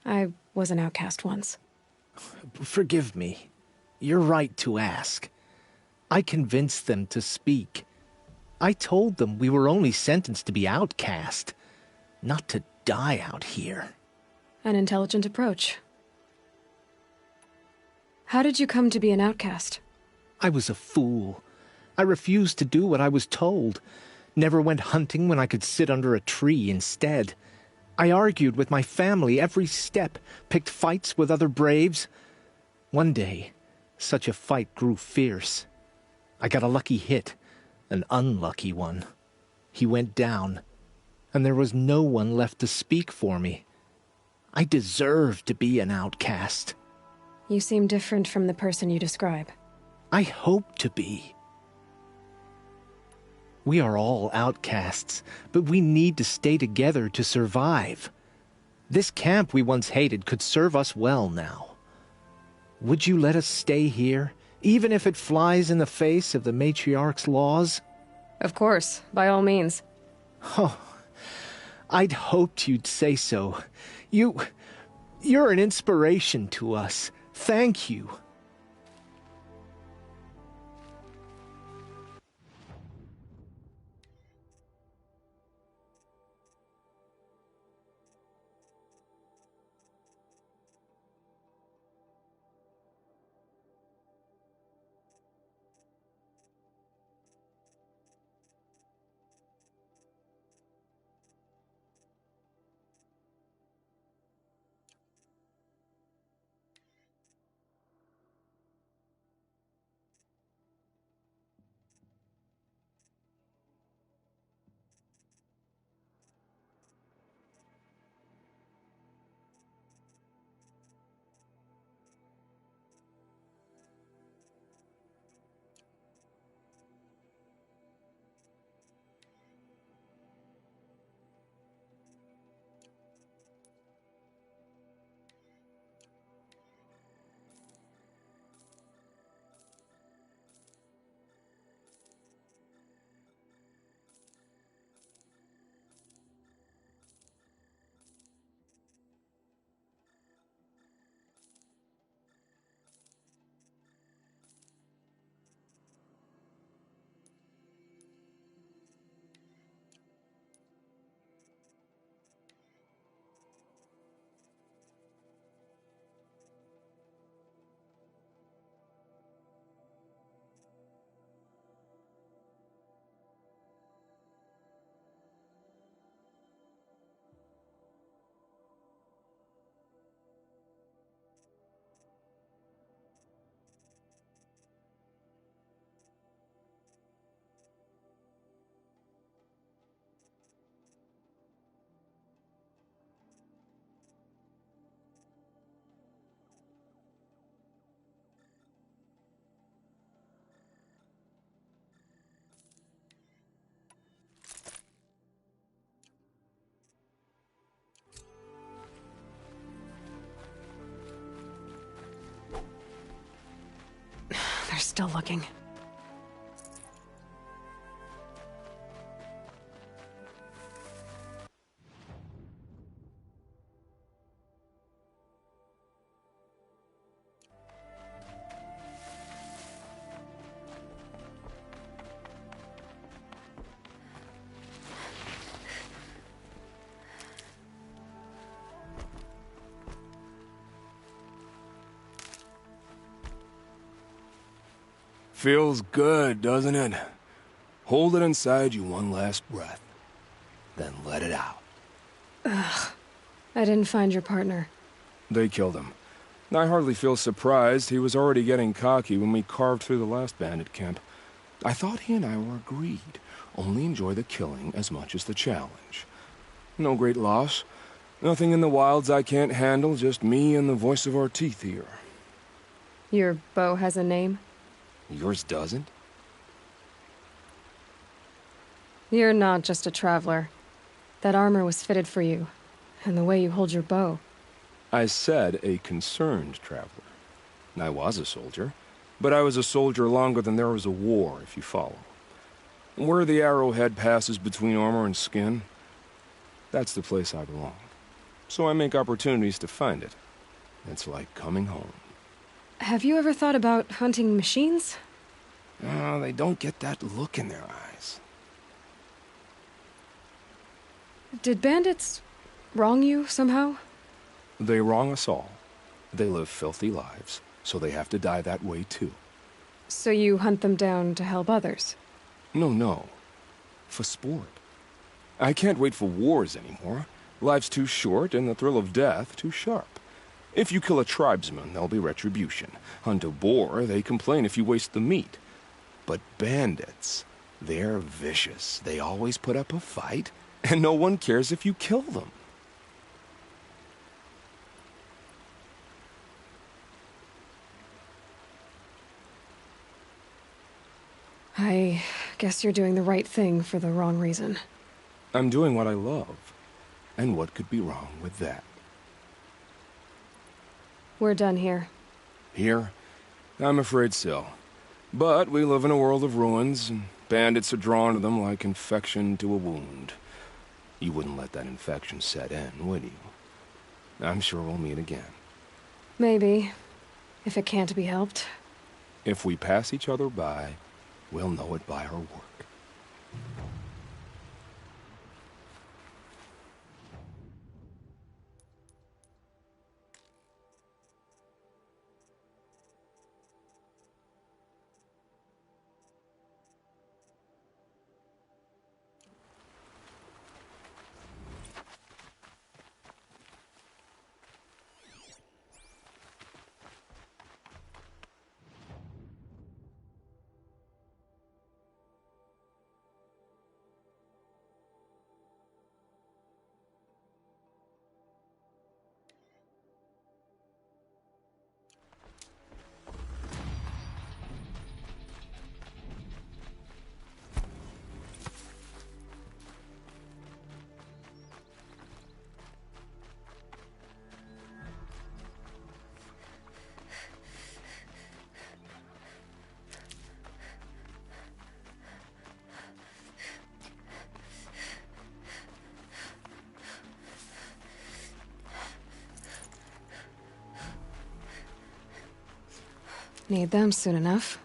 Speaker 2: I was an outcast once.
Speaker 17: Forgive me. You're right to ask. I convinced them to speak. I told them we were only sentenced to be outcast, not to die out here.
Speaker 2: An intelligent approach. How did you come to be an outcast?
Speaker 17: I was a fool. I refused to do what I was told. Never went hunting when I could sit under a tree instead. I argued with my family every step, picked fights with other braves. One day, such a fight grew fierce. I got a lucky hit, an unlucky one. He went down, and there was no one left to speak for me. I deserved to be an outcast.
Speaker 2: You seem different from the person you describe.
Speaker 17: I hope to be. We are all outcasts, but we need to stay together to survive. This camp we once hated could serve us well now. Would you let us stay here, even if it flies in the face of the Matriarch's laws?
Speaker 2: Of course, by all means.
Speaker 17: Oh, I'd hoped you'd say so. You're an inspiration to us. Thank you.
Speaker 2: They're still looking.
Speaker 15: Feels good, doesn't it? Hold it inside you one last breath, then let it out.
Speaker 2: Ugh. I didn't find your partner.
Speaker 15: They killed him. I hardly feel surprised. He was already getting cocky when we carved through the last bandit camp. I thought he and I were agreed. Only enjoy the killing as much as the challenge. No great loss. Nothing in the wilds I can't handle, just me and the voice of our teeth here.
Speaker 2: Your bow has a name?
Speaker 15: Yours doesn't?
Speaker 2: You're not just a traveler. That armor was fitted for you, and the way you hold your bow.
Speaker 15: I said a concerned traveler. I was a soldier, but I was a soldier longer than there was a war, if you follow. Where the arrowhead passes between armor and skin, that's the place I belong. So I make opportunities to find it. It's like coming home.
Speaker 2: Have you ever thought about hunting machines?
Speaker 15: They don't get that look in their eyes.
Speaker 2: Did bandits wrong you somehow?
Speaker 15: They wrong us all. They live filthy lives, so they have to die that way too.
Speaker 2: So you hunt them down to help others?
Speaker 15: No. For sport. I can't wait for wars anymore. Life's too short and the thrill of death too sharp. If you kill a tribesman, there'll be retribution. Hunt a boar, they complain if you waste the meat. But bandits, they're vicious. They always put up a fight, and no one cares if you kill them.
Speaker 2: I guess you're doing the right thing for the wrong reason.
Speaker 15: I'm doing what I love. And what could be wrong with that?
Speaker 2: We're done here.
Speaker 15: Here? I'm afraid so. But we live in a world of ruins, and bandits are drawn to them like infection to a wound. You wouldn't let that infection set in, would you? I'm sure we'll meet again.
Speaker 2: Maybe. If it can't be helped.
Speaker 15: If we pass each other by, we'll know it by our work.
Speaker 2: Need them soon enough.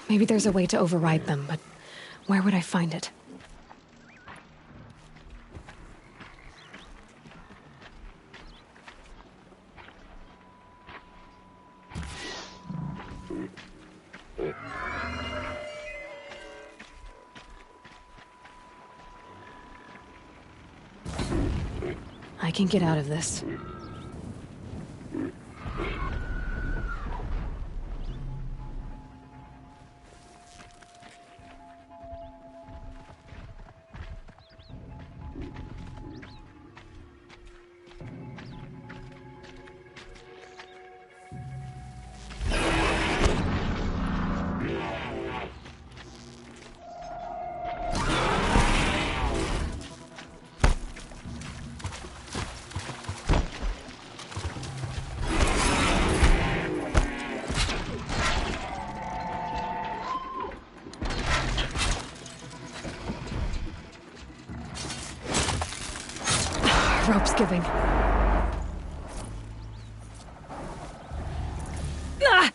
Speaker 2: Maybe there's a way to override them, but where would I find it? I can get out of this. corpse giving. Ah!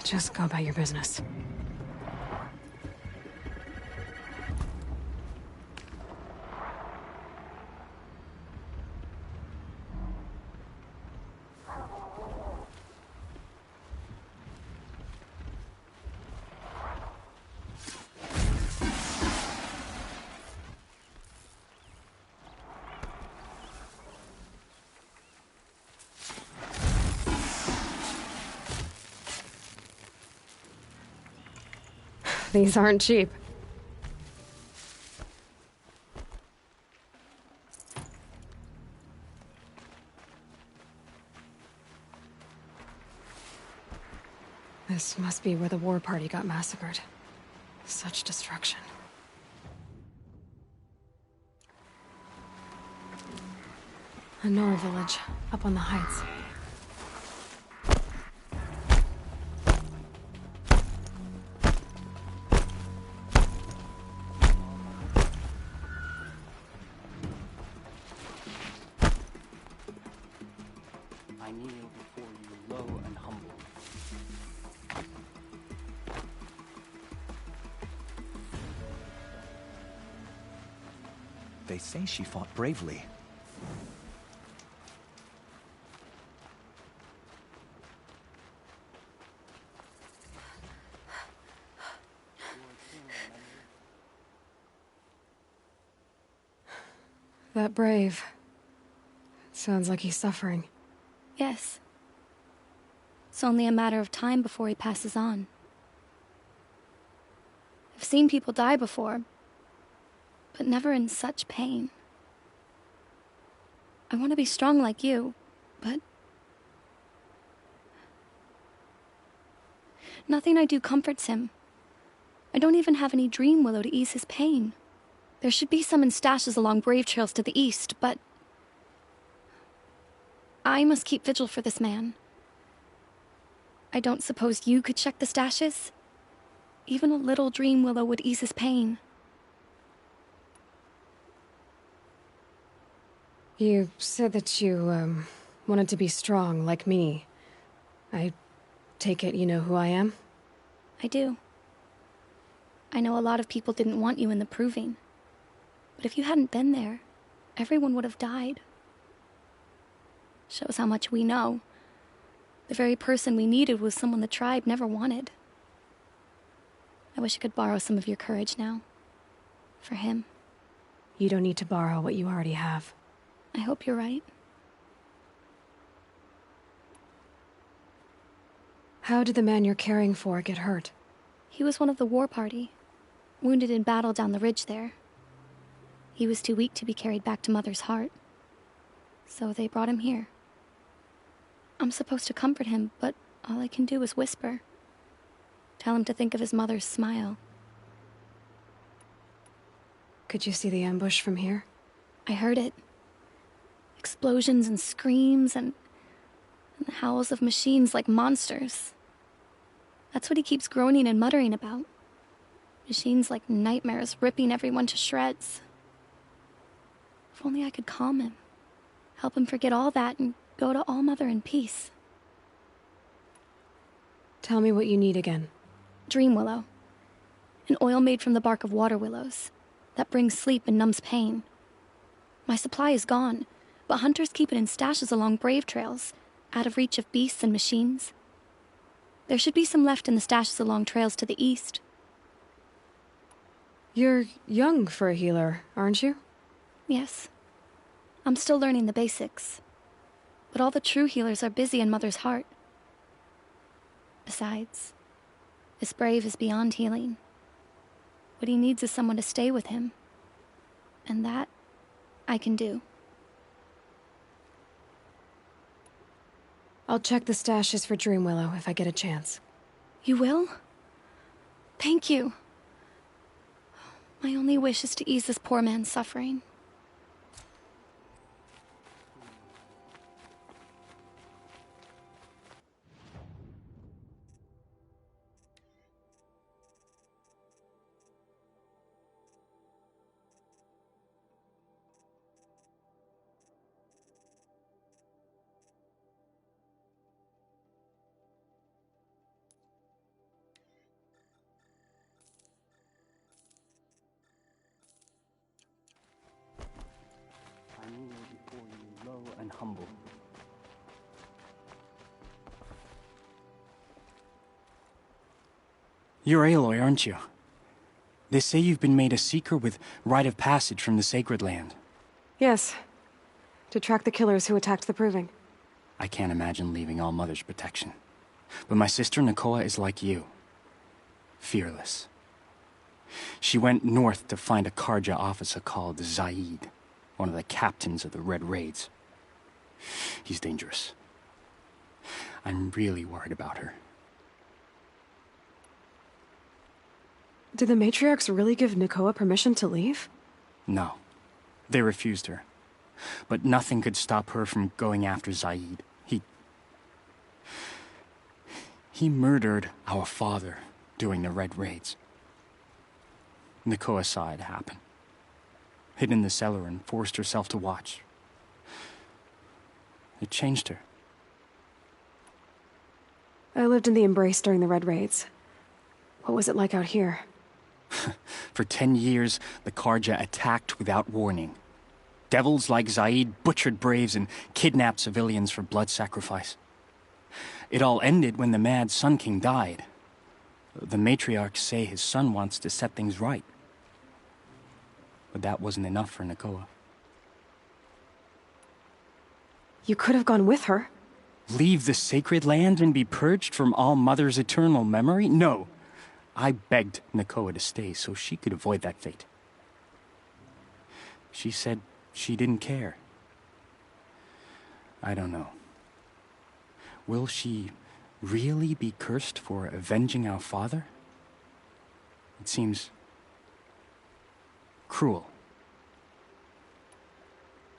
Speaker 2: Just go about your business. These aren't cheap. This must be where the war party got massacred. Such destruction. A Nora village, up on the heights.
Speaker 10: I kneel before you, low and humble.
Speaker 18: They say she fought bravely.
Speaker 2: That brave. Sounds like he's suffering.
Speaker 19: Yes. It's only a matter of time before he passes on. I've seen people die before, but never in such pain. I want to be strong like you, but nothing I do comforts him. I don't even have any dream willow to ease his pain. There should be some in stashes along brave trails to the east, but I must keep vigil for this man. I don't suppose you could check the stashes? Even a little dream willow would ease his pain.
Speaker 2: You said that you, wanted to be strong, like me. I take it you know who I am?
Speaker 19: I do. I know a lot of people didn't want you in the Proving. But if you hadn't been there, everyone would have died. Shows how much we know. The very person we needed was someone the tribe never wanted. I wish I could borrow some of your courage now. For him.
Speaker 2: You don't need to borrow what you already have.
Speaker 19: I hope you're right.
Speaker 2: How did the man you're caring for get hurt?
Speaker 19: He was one of the war party. Wounded in battle down the ridge there. He was too weak to be carried back to Mother's heart. So they brought him here. I'm supposed to comfort him, but all I can do is whisper. Tell him to think of his mother's smile.
Speaker 2: Could you see the ambush from here?
Speaker 19: I heard it. Explosions and screams and the howls of machines like monsters. That's what he keeps groaning and muttering about. Machines like nightmares ripping everyone to shreds. If only I could calm him. Help him forget all that and go to All Mother in peace.
Speaker 2: Tell me what you need again.
Speaker 19: Dream willow. An oil made from the bark of water willows that brings sleep and numbs pain. My supply is gone, but hunters keep it in stashes along brave trails, out of reach of beasts and machines. There should be some left in the stashes along trails to the east.
Speaker 2: You're young for a healer, aren't you?
Speaker 19: Yes. I'm still learning the basics. But all the true healers are busy in Mother's heart. Besides, this brave is beyond healing. What he needs is someone to stay with him. And that, I can do.
Speaker 2: I'll check the stashes for Dreamwillow if I get a chance.
Speaker 19: You will? Thank you. My only wish is to ease this poor man's suffering.
Speaker 20: I kneel before you, low and humble. You're Aloy, aren't you? They say you've been made a seeker with rite of passage from the Sacred Land.
Speaker 2: Yes. To track the killers who attacked the Proving.
Speaker 20: I can't imagine leaving All Mother's protection. But my sister Nakoa is like you. Fearless. She went north to find a Carja officer called Zaid, one of the captains of the Red Raids. He's dangerous. I'm really worried about her.
Speaker 2: Did the Matriarchs really give Nakoa permission to leave?
Speaker 20: No. They refused her. But nothing could stop her from going after Zaid. He murdered our father during the Red Raids. Nakoa saw it happen. Hid in the cellar and forced herself to watch. It changed her.
Speaker 2: I lived in the Embrace during the Red Raids. What was it like out here?
Speaker 20: For 10 years, the Carja attacked without warning. Devils like Zaid butchered braves and kidnapped civilians for blood sacrifice. It all ended when the mad Sun King died. The matriarchs say his son wants to set things right. But that wasn't enough for Nakoa.
Speaker 2: You could have gone with her.
Speaker 20: Leave the Sacred Land and be purged from All Mother's eternal memory? No. I begged Nakoa to stay so she could avoid that fate. She said she didn't care. I don't know. Will she really be cursed for avenging our father? It seems cruel.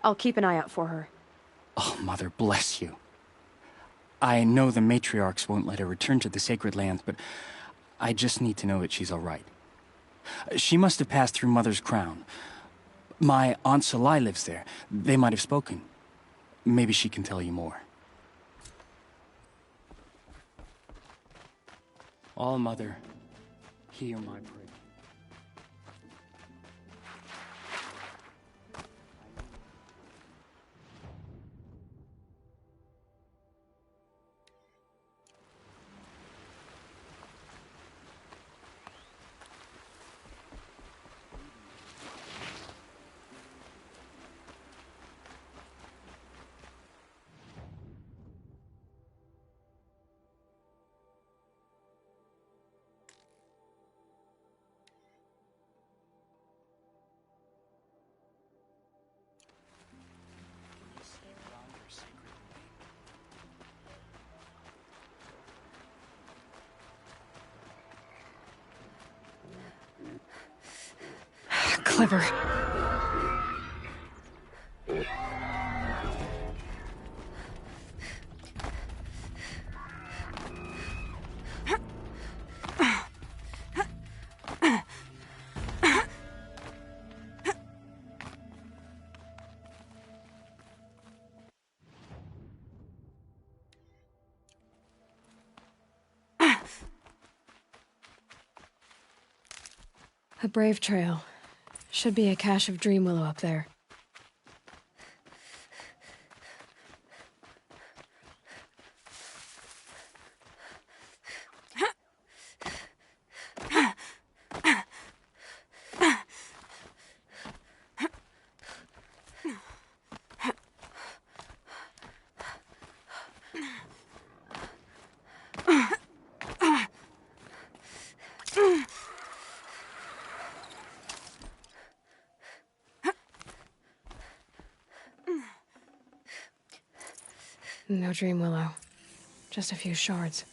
Speaker 2: I'll keep an eye out for her.
Speaker 20: Oh, Mother, bless you. I know the matriarchs won't let her return to the Sacred Lands, but I just need to know that she's all right. She must have passed through Mother's crown. My Aunt Salai lives there. They might have spoken. Maybe she can tell you more. All Mother, hear my prayer.
Speaker 2: Clever. A brave trail. Should be a cache of Dreamwillow up there. No Dream Willow. Just a few shards.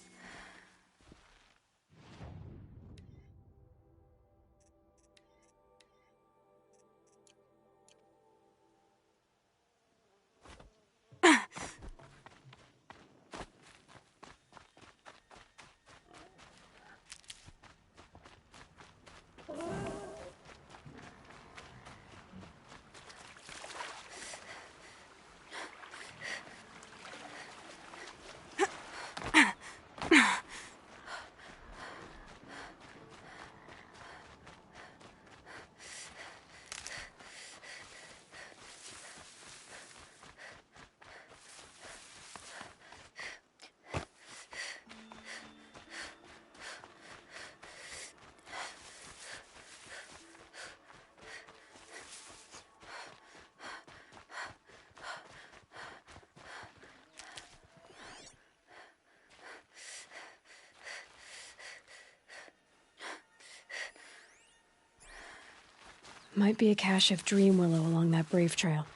Speaker 2: Might be a cache of Dream Willow along that Brave Trail.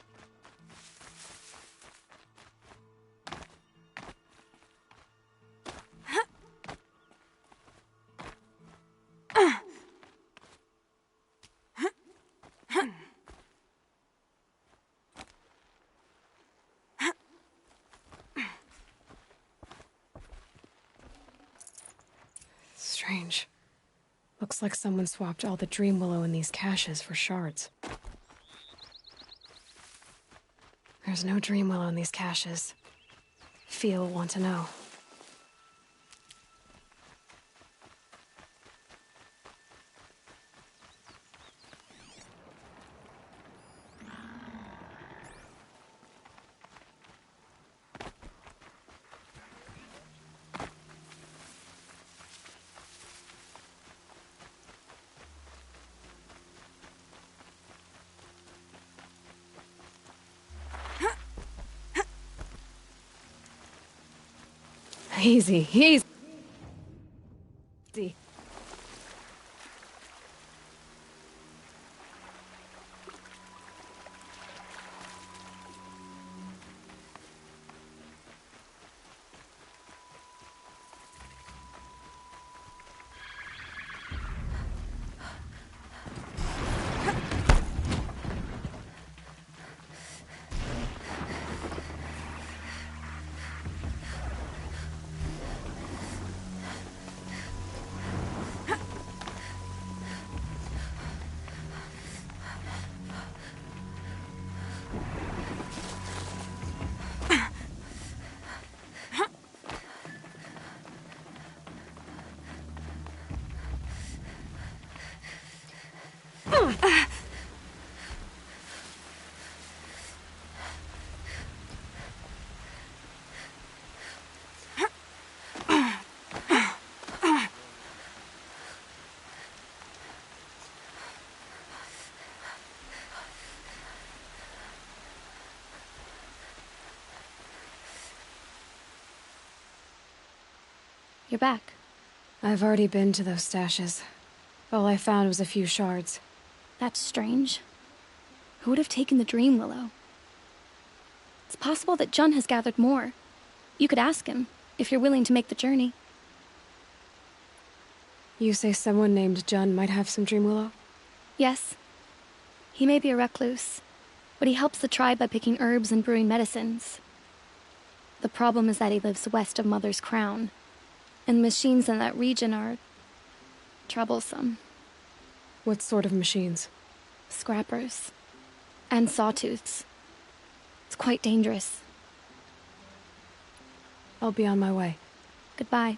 Speaker 2: Strange. Looks like someone swapped all the Dream Willow in these caches for shards. There's no Dream Willow in these caches. Fia will want to know. Easy, easy.
Speaker 19: You're back.
Speaker 2: I've already been to those stashes. All I found was a few shards.
Speaker 19: That's strange. Who would have taken the Dream Willow? It's possible that Jun has gathered more. You could ask him, if you're willing to make the journey.
Speaker 2: You say someone named Jun might have some Dream Willow?
Speaker 19: Yes. He may be a recluse, but he helps the tribe by picking herbs and brewing medicines. The problem is that he lives west of Mother's Crown, and machines in that region are troublesome.
Speaker 2: What sort of machines?
Speaker 19: Scrappers. And sawtooths. It's quite dangerous.
Speaker 2: I'll be on my way.
Speaker 19: Goodbye.